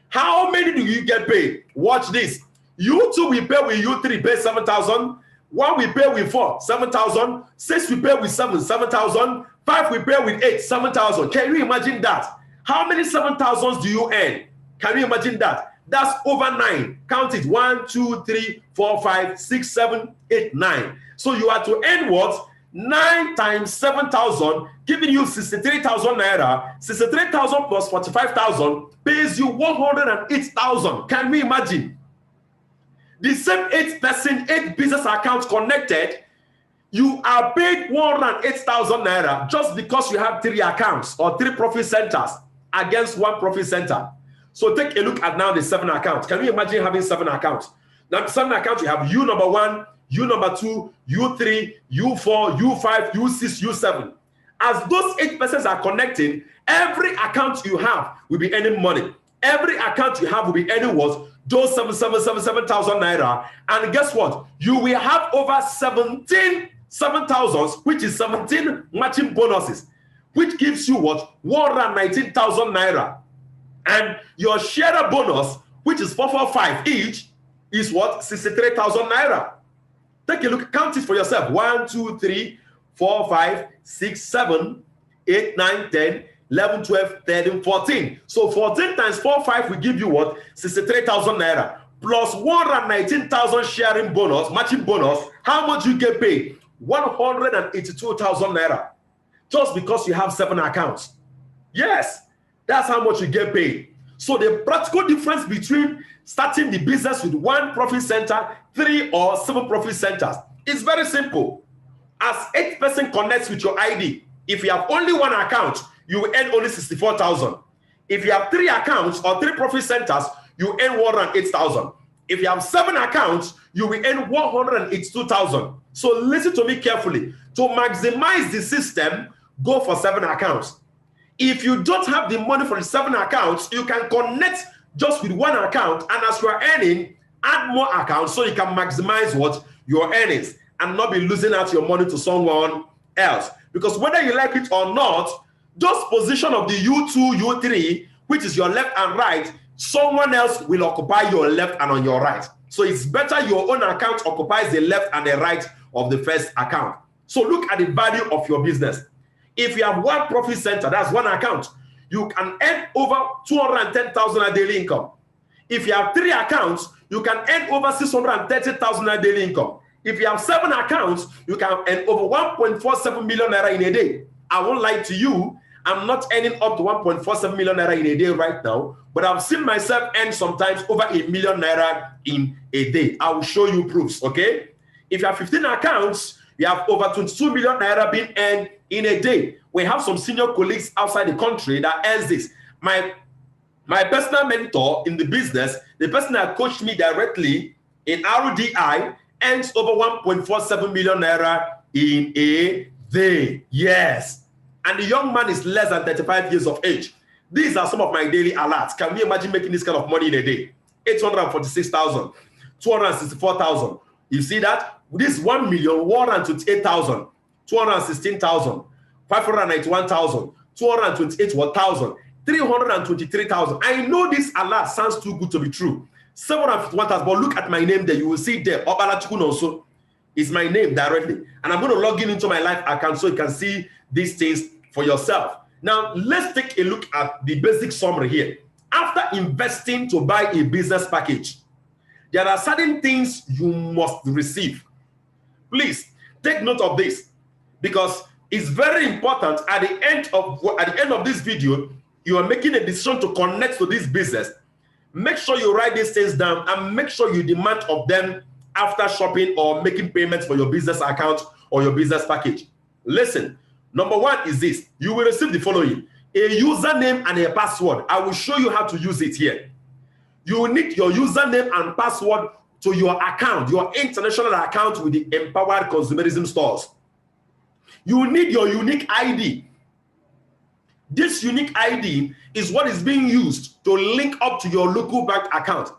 How many do you get paid? Watch this. U2 we pay with U3, pay 7,000. 1 we pay with 4, 7,000. 6 we pay with 7, 7,000. 5 we pay with 8, 7,000. Can you imagine that? How many 7,000s do you earn? Can you imagine that? That's over 9. Count it. 1, 2, 3, 4, 5, 6, 7, 8, 9. So you are to earn what? 9 times 7,000, giving you 63,000 naira. 63,000 plus 45,000 pays you 108,000. Can we imagine? The same 8 person, 8 business accounts connected, you are paid 108,000 naira just because you have 3 accounts or 3 profit centers against 1 profit center. So take a look at now the 7 accounts. Can you imagine having 7 accounts? Now 7 accounts, you have U number 1, U number 2, U3, U4, U5, U6, U7. As those 8 persons are connecting, every account you have will be earning money. Every account you have will be earning what? Those 7,000 naira. And guess what? You will have over 17 7,000s, which is 17 matching bonuses, which gives you what? 119,000 naira. And your share bonus, which is 445 each, is what? 63,000 naira. Take a look, count it for yourself. 1, 2, 3, 4, 5, 6, 7, 8, 9, 10, 11, 12, 13, 14. So 14 times 4, 5 will give you what? 63,000 naira. Plus 119,000 sharing bonus, matching bonus. How much you get paid? 182,000 naira. Just because you have 7 accounts. Yes, that's how much you get paid. So the practical difference between starting the business with 1 profit center, 3 or 7 profit centers is very simple. As 8 person connects with your ID, if you have only 1 account, you will earn only 64,000. If you have 3 accounts or 3 profit centers, you earn 108,000. If you have 7 accounts, you will earn 182,000. So listen to me carefully. To maximize the system, go for 7 accounts. If you don't have the money for the 7 accounts, you can connect just with 1 account, and as you are earning, add more accounts so you can maximize what? Your earnings and not be losing out your money to someone else. Because whether you like it or not, just position of the U2, U3, which is your left and right, someone else will occupy your left and on your right. So it's better your own account occupies the left and the right of the first account. So look at the value of your business. If you have 1 profit center, that's 1 account, you can earn over 210,000 a daily income. If you have 3 accounts, you can earn over 630,000 a daily income. If you have 7 accounts, you can earn over 1.47 million naira in a day. I won't lie to you, I'm not earning up to 1.47 million naira in a day right now, but I've seen myself earn sometimes over 1 million naira in a day. I will show you proofs, okay? If you have 15 accounts, you have over 22 million naira being earned in a day. We have some senior colleagues outside the country that earns this. My personal mentor in the business, the person that coached me directly in RDI, earns over 1.47 million naira in a day. Yes. And the young man is less than 35 years of age. These are some of my daily alerts. Can we imagine making this kind of money in a day? 846,000, 264,000. You see that? This 1,128,000, 216,000, 591,000, 228,000, 323,000. I know this alert sounds too good to be true. 751,000, but look at my name there. You will see there. Obala Chukun also is my name directly. And I'm going to log in into my live account so you can see these things for yourself. Now, let's take a look at the basic summary here. After investing to buy a business package, there are certain things you must receive. Please take note of this, because it's very important. At the end of this video, you are making a decision to connect to this business. Make sure you write these things down and make sure you demand of them after shopping or making payments for your business account or your business package. Listen, number one is this. You will receive the following: a username and a password. I will show you how to use it here. You will need your username and password to your account, your international account with the Empowered Consumerism stores. You will need your unique ID. This unique ID is what is being used to link up to your local bank account.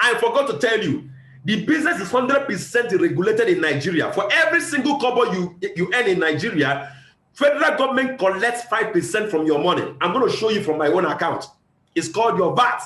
I forgot to tell you, the business is 100% regulated in Nigeria. For every single kobo you earn in Nigeria, federal government collects 5% from your money. I'm going to show you from my own account. It's called your VAT.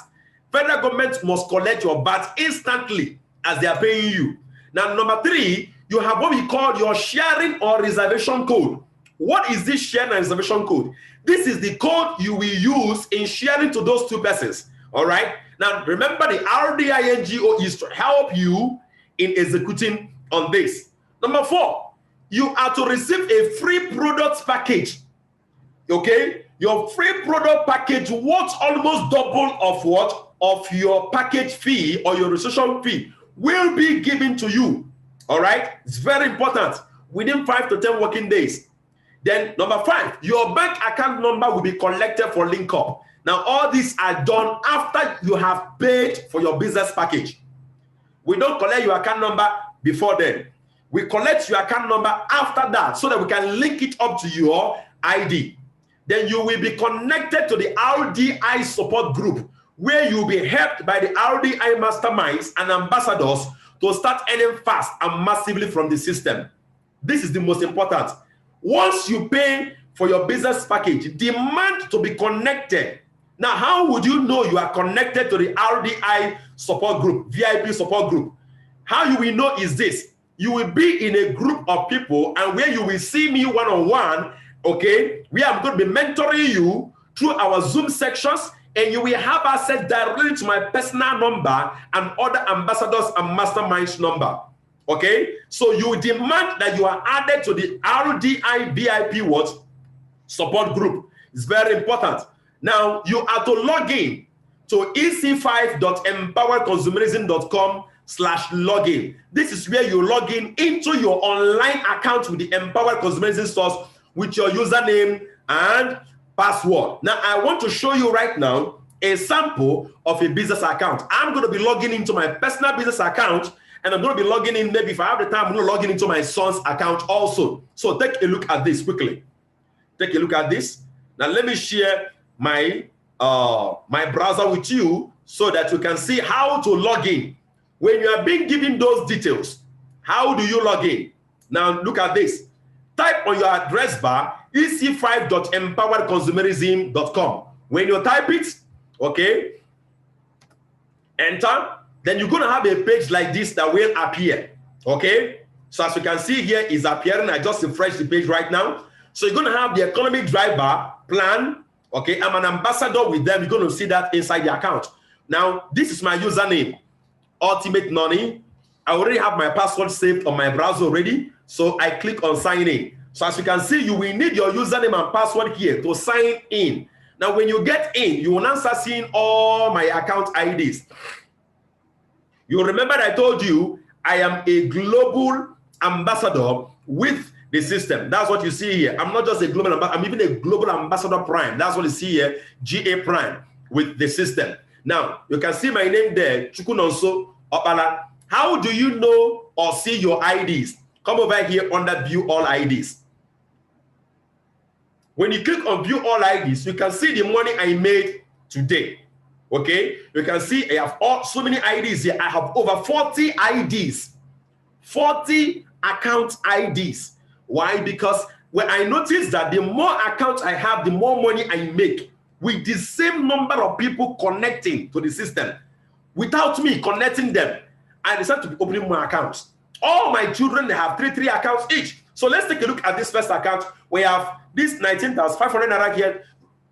Federal government must collect your VAT instantly as they are paying you. Now, number three, you have what we call your sharing or reservation code. What is this sharing and reservation code? This is the code you will use in sharing to those two persons. All right. Now, remember, the RDI NGO is to help you in executing on this. Number four, you are to receive a free products package. Okay. Your free product package worth almost double of what? Of your package fee or your registration fee will be given to you. All right. It's very important. Within 5 to 10 working days. Then number five, your bank account number will be collected for link up. Now, all these are done after you have paid for your business package. We don't collect your account number before then. We collect your account number after that so that we can link it up to your ID. Then you will be connected to the RDI support group, where you'll be helped by the RDI masterminds and ambassadors to start earning fast and massively from the system. This is the most important. Once you pay for your business package, demand to be connected. Now, how would you know you are connected to the RDI support group, VIP support group? How you will know is this. You will be in a group of people and where you will see me one-on-one, okay, where I'm going to be mentoring you through our Zoom sections, and you will have access directly to my personal number and other ambassadors and masterminds number. Okay, so you demand that you are added to the RDI VIP what? Support group. It's very important. Now, you are to log in to ec5.empoweredconsumerism.com/login. This is where you log in into your online account with the Empowered Consumerism stores with your username and password. Now, I want to show you right now a sample of a business account. I'm going to be logging into my personal business account, and I'm going to be logging in. Maybe if I have the time, I'm going to log in into my son's account also. So take a look at this quickly. Take a look at this. Now let me share my my browser with you so that you can see how to log in. When you are being given those details, how do you log in? Now look at this. Type on your address bar ec5.empoweredconsumerism.com. When you type it, okay, enter. Then you're going to have a page like this that will appear, okay? So as you can see here, is appearing. I just refreshed the page right now. So you're going to have the economic driver plan, okay? I'm an ambassador with them. You're going to see that inside the account. Now, this is my username, Ultimate Nonny. I already have my password saved on my browser already. So I click on sign in. So as you can see, you will need your username and password here to sign in. Now, when you get in, you will now start seeing all my account IDs. You remember I told you I am a global ambassador with the system. That's what you see here. I'm not just a global ambassador, I'm even a global ambassador prime. That's what you see here, GA prime with the system. Now, you can see my name there, Chukunonso Opala. How do you know or see your IDs? Come over here under view all IDs. When you click on view all IDs, you can see the money I made today. Okay, you can see I have so many IDs here. I have over 40 IDs, 40 account IDs. Why? Because when I notice that the more accounts I have, the more money I make. with the same number of people connecting to the system. Without me connecting them, I decided to be opening more accounts. All my children, they have three accounts each. So let's take a look at this first account. We have this 19,500 naira here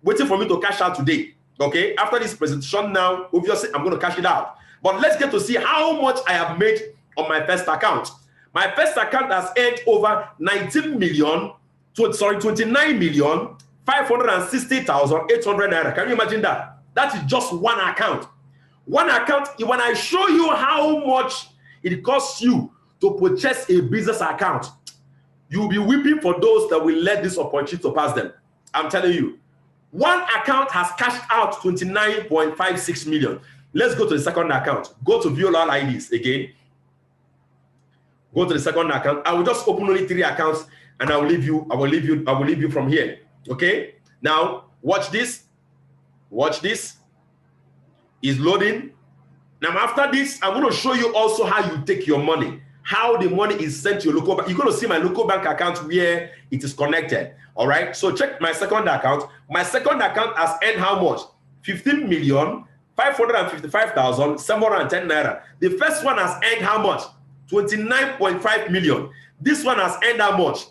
waiting for me to cash out today. Okay, after this presentation now, obviously I'm going to cash it out. But let's get to see how much I have made on my first account. My first account has earned over 29,560,800 naira. Can you imagine that? That is just one account. One account, when I show you how much it costs you to purchase a business account, you'll be weeping for those that will let this opportunity to pass them. I'm telling you. One account has cashed out 29.56 million. Let's go to the second account. Go to view all IDs again. Go to the second account. I will just open only 3 accounts and I will leave you from here. Okay? Now, watch this. Watch this. Is loading. Now, after this, I'm going to show you also how you take your money. How the money is sent to your local bank. You're going to see my local bank account where it is connected. All right. So check my second account. My second account has earned how much? 15,555,710 naira. The first one has earned how much? 29.5 million. This one has earned how much?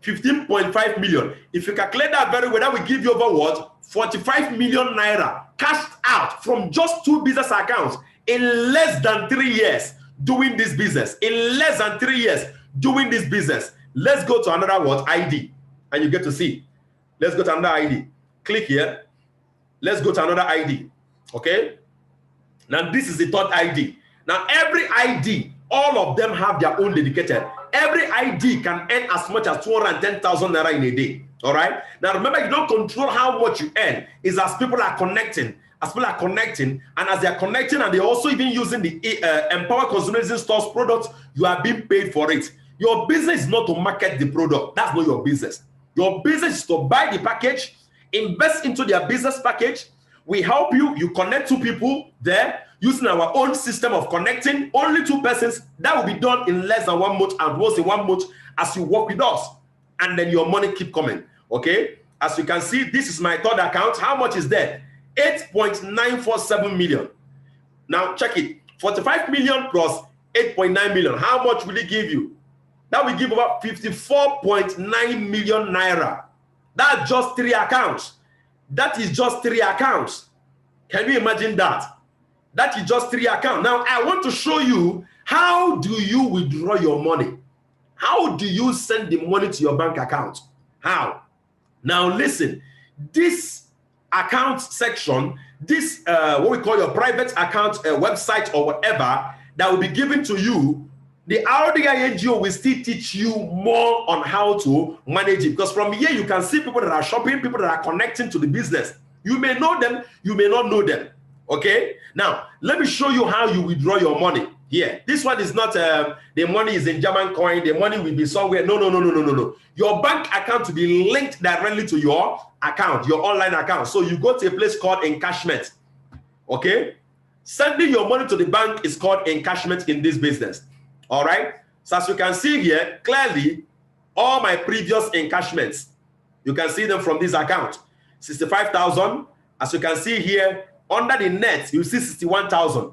15.5 million. If you calculate that very well, that will give you over what? 45 million naira cashed out from just 2 business accounts in less than 3 years doing this business. In less than 3 years doing this business. Let's go to another what? ID. And you get to see. Let's go to another ID. Click here. Let's go to another ID. Okay? Now this is the third ID. Now every ID, all of them have their own dedicated. Every ID can earn as much as 210,000 naira in a day. All right? Now remember, you don't control how much you earn. It's as people are connecting. As people are connecting, and as they are connecting, and they're also even using the Empower Consumers in Stores products, you are being paid for it. Your business is not to market the product. That's not your business. Your business is to buy the package, invest into their business package. We help you. You connect 2 people there using our own system of connecting. Only 2 persons. That will be done in less than 1 month, and once in 1 month as you work with us. And then your money keep coming. Okay? As you can see, this is my third account. How much is there? 8.947 million. Now check it. 45 million plus 8.9 million. How much will it give you? That will give about 54.9 million naira. That's just 3 accounts. That is just 3 accounts. Can you imagine that? That is just 3 accounts. Now, I want to show you how do you withdraw your money? How do you send the money to your bank account? How? Now, listen. This account section, this what we call your private account website or whatever that will be given to you, the RDI NGO will still teach you more on how to manage it. Because from here, you can see people that are shopping, people that are connecting to the business. You may know them, you may not know them. Okay? Now, let me show you how you withdraw your money. Here, this one is not, the money is in German coin, the money will be somewhere. No. Your bank account will be linked directly to your account, your online account. So you go to a place called encashment. Okay? Sending your money to the bank is called encashment in this business. All right? So as you can see here, clearly, all my previous encashments, you can see them from this account. 65,000. As you can see here, under the net, you see 61,000.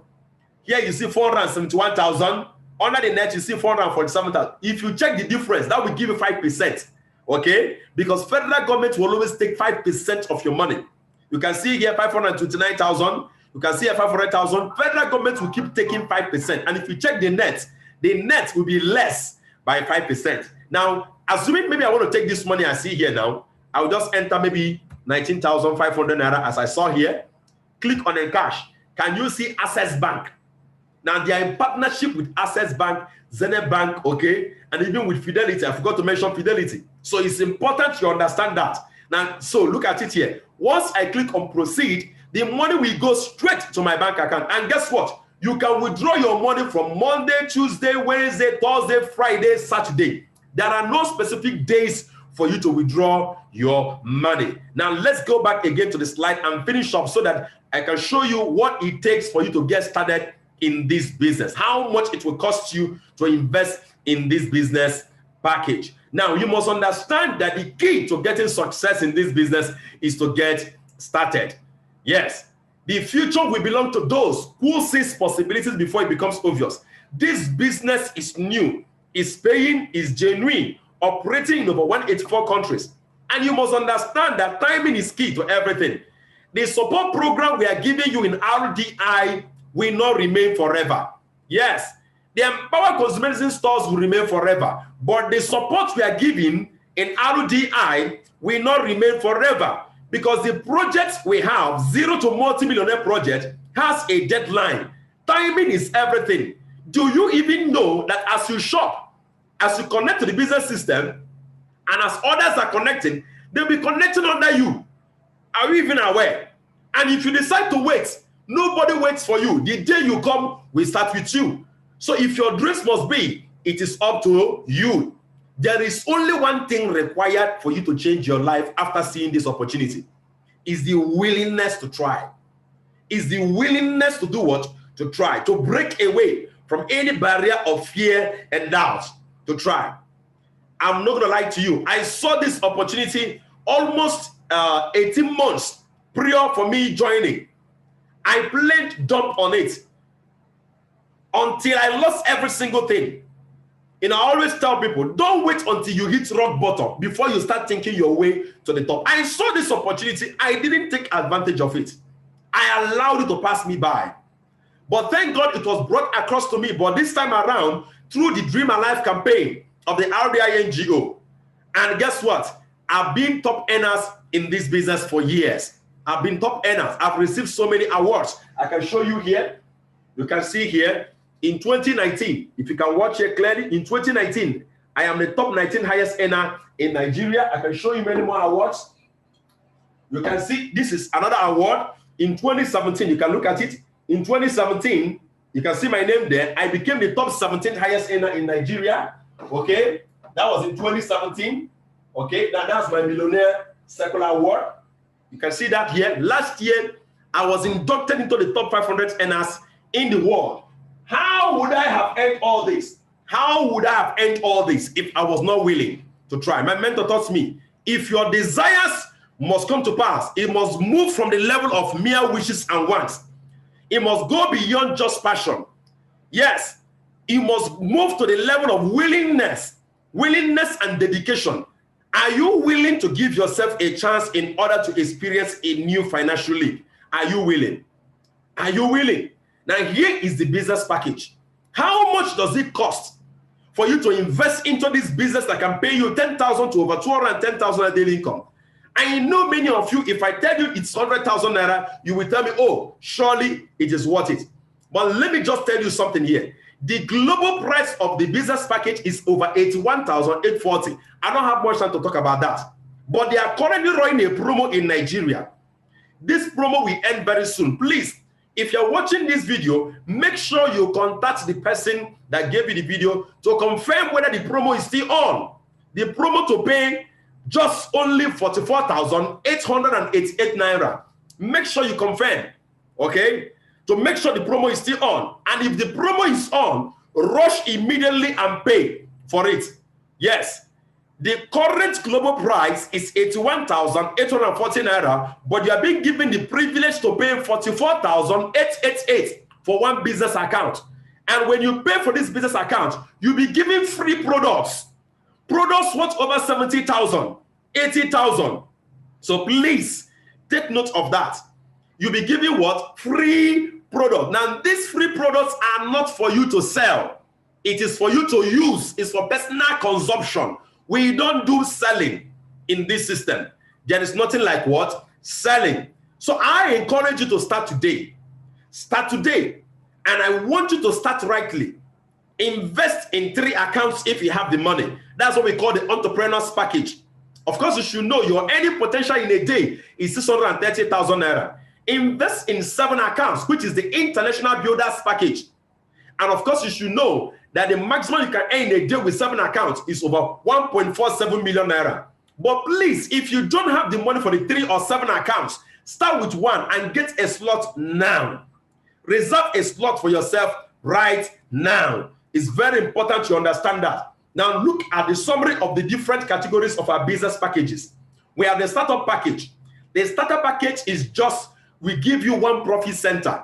Here you see 471,000. Under the net, you see 447,000. If you check the difference, that will give you 5%. Okay? Because federal government will always take 5% of your money. You can see here 529,000. You can see here 500,000. Federal government will keep taking 5%. And if you check the net will be less by 5%. Now, assuming maybe I want to take this money I see here now, I will just enter maybe 19,500 naira as I saw here. Click on Encash. Can you see Access Bank? Now, they are in partnership with Access Bank, Zenith Bank, okay? And even with Fidelity. I forgot to mention Fidelity. So it's important you understand that. Now, so look at it here. Once I click on Proceed, the money will go straight to my bank account. And guess what? You can withdraw your money from Monday, Tuesday, Wednesday, Thursday, Friday, Saturday. There are no specific days for you to withdraw your money. Now, let's go back again to the slide and finish up so that I can show you what it takes for you to get started in this business, how much it will cost you to invest in this business package. Now, you must understand that the key to getting success in this business is to get started. Yes, the future will belong to those who sees possibilities before it becomes obvious. This business is new, is paying, is genuine, operating in over 184 countries. And you must understand that timing is key to everything. The support program we are giving you in RDI will not remain forever. Yes, the Empower Cosmetics stores will remain forever, but the support we are giving in RDI will not remain forever, because the projects we have, Zero to Multimillionaire project, has a deadline. Timing is everything. Do you even know that as you shop, as you connect to the business system, and as others are connecting, they'll be connecting under you? Are you even aware? And if you decide to wait, nobody waits for you. The day you come, we start with you. So if your dreams must be, it is up to you. There is only one thing required for you to change your life after seeing this opportunity. Is the willingness to try. Is the willingness to do what? To try. To break away from any barrier of fear and doubt. To try. I'm not going to lie to you. I saw this opportunity almost 18 months prior for me joining. I played dumb on it until I lost every single thing. And I always tell people, don't wait until you hit rock bottom before you start thinking your way to the top. I saw this opportunity. I didn't take advantage of it. I allowed it to pass me by. But thank God it was brought across to me. But this time around, through the Dream Alive campaign of the RDI NGO. And guess what? I've been top earners in this business for years. I've been top earners. I've received so many awards. I can show you here. You can see here. In 2019, if you can watch here clearly, in 2019, I am the top 19 highest earner in Nigeria. I can show you many more awards. You can see this is another award. In 2017, you can look at it. In 2017, you can see my name there. I became the top 17th highest earner in Nigeria. Okay, that was in 2017. Okay, that's my Millionaire Circular Award. You can see that here. Last year, I was inducted into the top 500 earners in the world. How would I have earned all this? How would I have earned all this if I was not willing to try? My mentor taught me, if your desires must come to pass, it must move from the level of mere wishes and wants. It must go beyond just passion. Yes, it must move to the level of willingness and dedication. Are you willing to give yourself a chance in order to experience a new financial league? Are you willing? Are you willing? Now, here is the business package. How much does it cost for you to invest into this business that can pay you 10,000 to over 210,000 a daily income? I know many of you, if I tell you it's 100,000 naira, you will tell me, oh, surely it is worth it. But let me just tell you something here. The global price of the business package is over 81,840. I don't have much time to talk about that. But they are currently running a promo in Nigeria. This promo will end very soon. Please, if you're watching this video, make sure you contact the person that gave you the video to confirm whether the promo is still on. The promo to pay just only 44,888 naira. Make sure you confirm, okay? To make sure the promo is still on. And if the promo is on, rush immediately and pay for it. Yes, the current global price is 81,840 naira, but you are being given the privilege to pay 44,888 for one business account. And when you pay for this business account, you'll be given free products. Products worth over 70,000, 80,000. So please take note of that. You'll be given what? Free product. Now, these free products are not for you to sell. It is for you to use. It's for personal consumption. We don't do selling in this system. There is nothing like what? Selling. So I encourage you to start today. Start today. And I want you to start rightly. Invest in 3 accounts if you have the money. That's what we call the entrepreneur's package. Of course, you should know your earning potential in a day is 630,000 naira. Invest in 7 accounts, which is the international builders package. And of course, you should know that the maximum you can earn in a day with 7 accounts is over 1.47 million naira. But please, if you don't have the money for the 3 or 7 accounts, start with 1 and get a slot now. Reserve a slot for yourself right now. It's very important to understand that. Now look at the summary of the different categories of our business packages. We have the startup package. The starter package is just, we give you one profit center.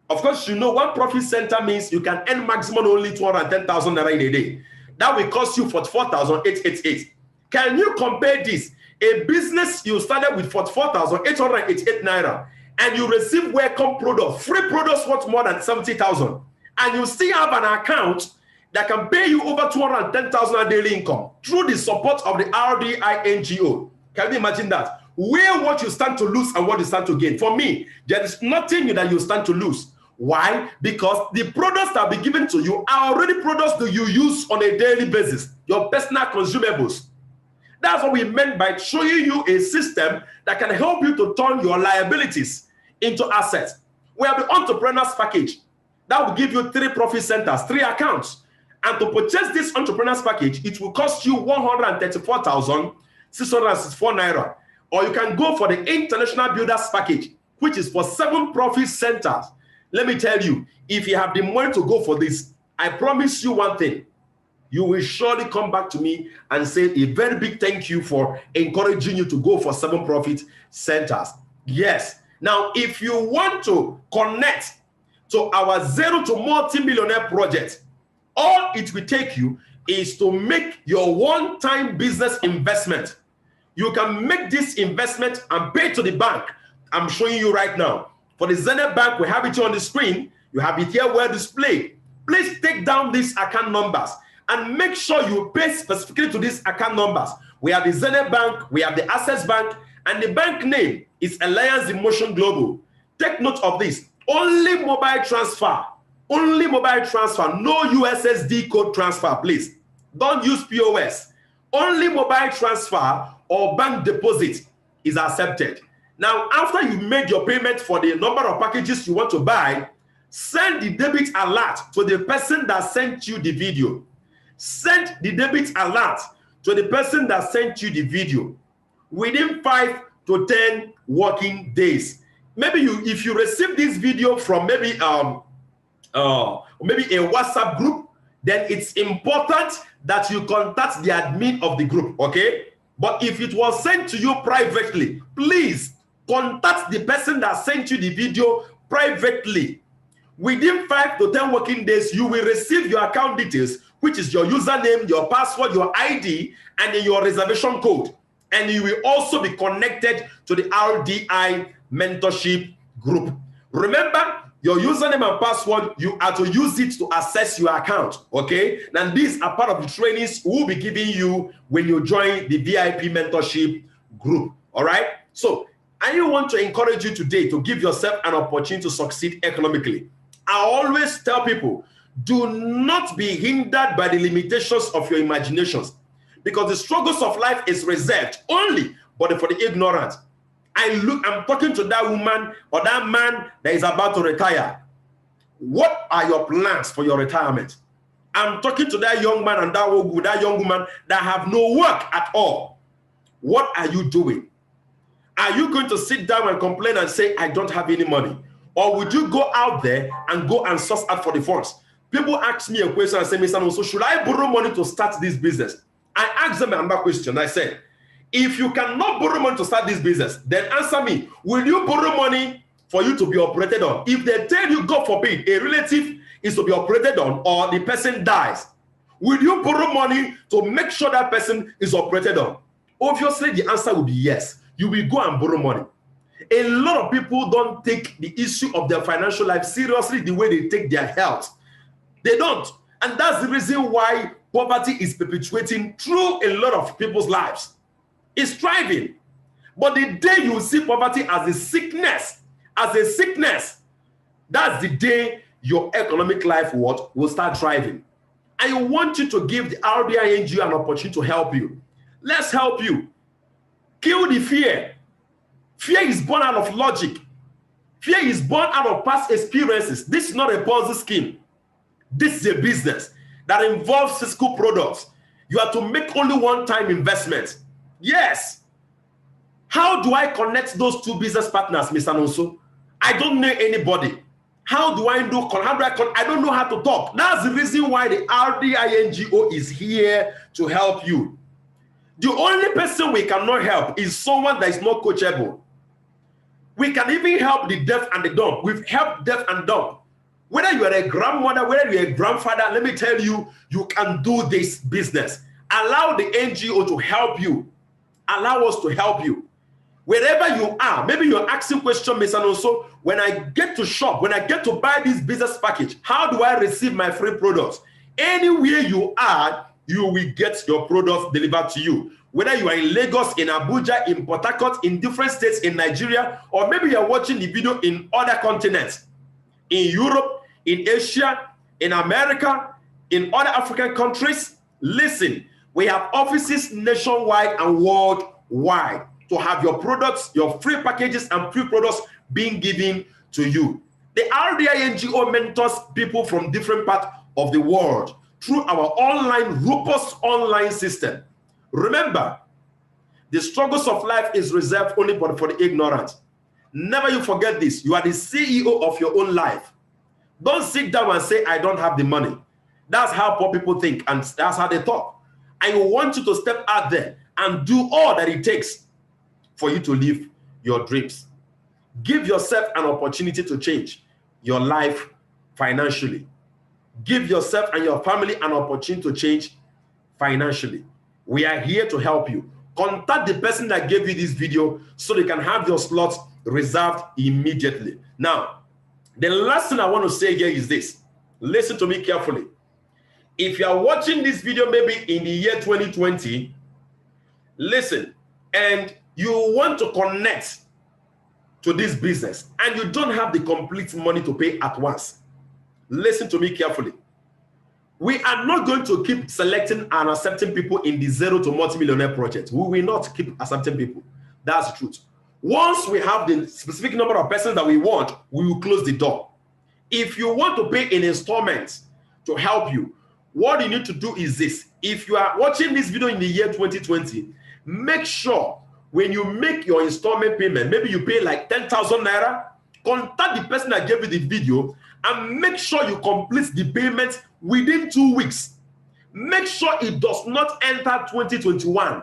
Of course, you know one profit center means you can earn maximum only 210,000 naira in a day. That will cost you 44,888. Can you compare this? A business you started with 44,888 naira and you receive welcome product, free products worth more than 70,000, and you still have an account that can pay you over 210,000 daily income through the support of the RDI NGO. Can you imagine that? Where what you stand to lose and what you stand to gain. For me, there is nothing that you stand to lose. Why? Because the products that will be given to you are already products that you use on a daily basis, your personal consumables. That's what we meant by showing you a system that can help you to turn your liabilities into assets. We have the entrepreneurs package that will give you 3 profit centers, 3 accounts. And to purchase this entrepreneurs package, it will cost you 134,664 naira. Or you can go for the international builders package, which is for 7 profit centers. Let me tell you, if you have the money to go for this, I promise you one thing. You will surely come back to me and say a very big thank you for encouraging you to go for 7 profit centers. Yes. Now, if you want to connect to our Zero to Multimillionaire project, all it will take you is to make your one-time business investment. You can make this investment and pay to the bank. I'm showing you right now. For the Zenith Bank, we have it on the screen. You have it here well displayed. Please take down these account numbers and make sure you pay specifically to these account numbers. We have the Zenith Bank, we have the Access Bank, and the bank name is Alliance in Motion Global. Take note of this. Only mobile transfer. Only mobile transfer. No USSD code transfer, please. Don't use POS. Only mobile transfer or bank deposit is accepted. Now, after you made your payment for the number of packages you want to buy, send the debit alert to the person that sent you the video. Send the debit alert to the person that sent you the video within 5 to 10 working days. Maybe if you receive this video from maybe a WhatsApp group, then it's important that you contact the admin of the group, okay? But if it was sent to you privately, please contact the person that sent you the video privately. Within 5 to 10 working days, you will receive your account details, which is your username, your password, your ID, and then your reservation code. And you will also be connected to the RDI mentorship group. Remember, your username and password, you are to use it to access your account, okay? And these are part of the trainings we'll be giving you when you join the VIP mentorship group, all right? So, I want to encourage you today to give yourself an opportunity to succeed economically. I always tell people, do not be hindered by the limitations of your imaginations, because the struggles of life is reserved only for the ignorant. I'm talking to that woman or that man that is about to retire. What are your plans for your retirement? I'm talking to that young man and that young woman that have no work at all. What are you doing? Are you going to sit down and complain and say, I don't have any money? Or would you go out there and go and source out for the funds? People ask me a question and say, Mr. Nonso, should I borrow money to start this business? I asked them another question. I said, if you cannot borrow money to start this business, then answer me. Will you borrow money for you to be operated on? If they tell you, God forbid, a relative is to be operated on or the person dies, will you borrow money to make sure that person is operated on? Obviously, the answer will be yes. You will go and borrow money. A lot of people don't take the issue of their financial life seriously the way they take their health. They don't. And that's the reason why poverty is perpetuating through a lot of people's lives. It's thriving. But the day you see poverty as a sickness, that's the day your economic life will start thriving. I want you to give the RDI NGO an opportunity to help you. Let's help you. Kill the fear. Fear is born out of logic. Fear is born out of past experiences. This is not a Ponzi scheme. This is a business that involves physical products. You have to make only one-time investment. Yes. How do I connect those two business partners, Mr. Nonso? I don't know anybody. How do I do? I don't know how to talk. That's the reason why the RDI NGO is here to help you. The only person we cannot help is someone that is not coachable. We can even help the deaf and the dumb. We've helped deaf and dumb. Whether you are a grandmother, whether you're a grandfather, let me tell you, you can do this business. Allow the NGO to help you. Allow us to help you. Wherever you are, maybe you're asking question, Mr. Also, when I get to shop, when I get to buy this business package, how do I receive my free products? Anywhere you are, you will get your products delivered to you. Whether you are in Lagos, in Abuja, in Port Harcourt, in different states in Nigeria, or maybe you're watching the video in other continents, in Europe, in Asia, in America, in other African countries, listen, we have offices nationwide and worldwide to have your products, your free packages and free products being given to you. The RDI NGO mentors people from different parts of the world through our online, robust online system. Remember, the struggles of life is reserved only for the ignorant. Never you forget this. You are the CEO of your own life. Don't sit down and say, I don't have the money. That's how poor people think, and that's how they talk. I want you to step out there and do all that it takes for you to live your dreams. Give yourself an opportunity to change your life financially. Give yourself and your family an opportunity to change financially. We are here to help you. Contact the person that gave you this video so they can have your slots reserved immediately. Now, the last thing I want to say here is this. Listen to me carefully. If you are watching this video maybe in the year 2020, listen, and you want to connect to this business and you don't have the complete money to pay at once, listen to me carefully. We are not going to keep selecting and accepting people in the zero to multi-millionaire project. We will not keep accepting people. That's the truth. Once we have the specific number of persons that we want, we will close the door. If you want to pay in installments to help you, what you need to do is this. If you are watching this video in the year 2020, make sure when you make your installment payment, maybe you pay like 10,000 naira, contact the person that gave you the video and make sure you complete the payment within 2 weeks. Make sure it does not enter 2021.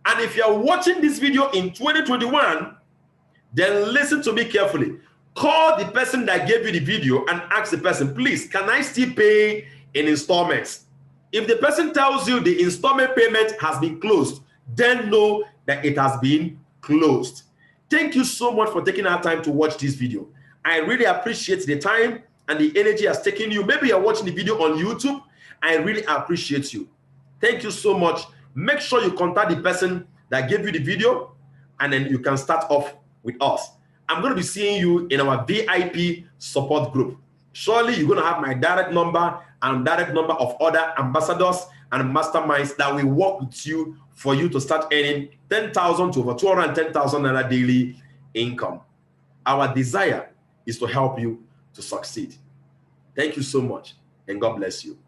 And if you're watching this video in 2021, then listen to me carefully. Call the person that gave you the video and ask the person, please, can I still pay in installments? If the person tells you the installment payment has been closed, then know that it has been closed. Thank you so much for taking our time to watch this video. I really appreciate the time and the energy has taken you. Maybe you're watching the video on YouTube. I really appreciate you. Thank you so much. Make sure you contact the person that gave you the video and then you can start off with us. I'm going to be seeing you in our VIP support group. Surely you're going to have my direct number and direct number of other ambassadors and masterminds that will work with you for you to start earning 10,000 to over 210,000 naira daily income. Our desire is to help you to succeed. Thank you so much, and God bless you.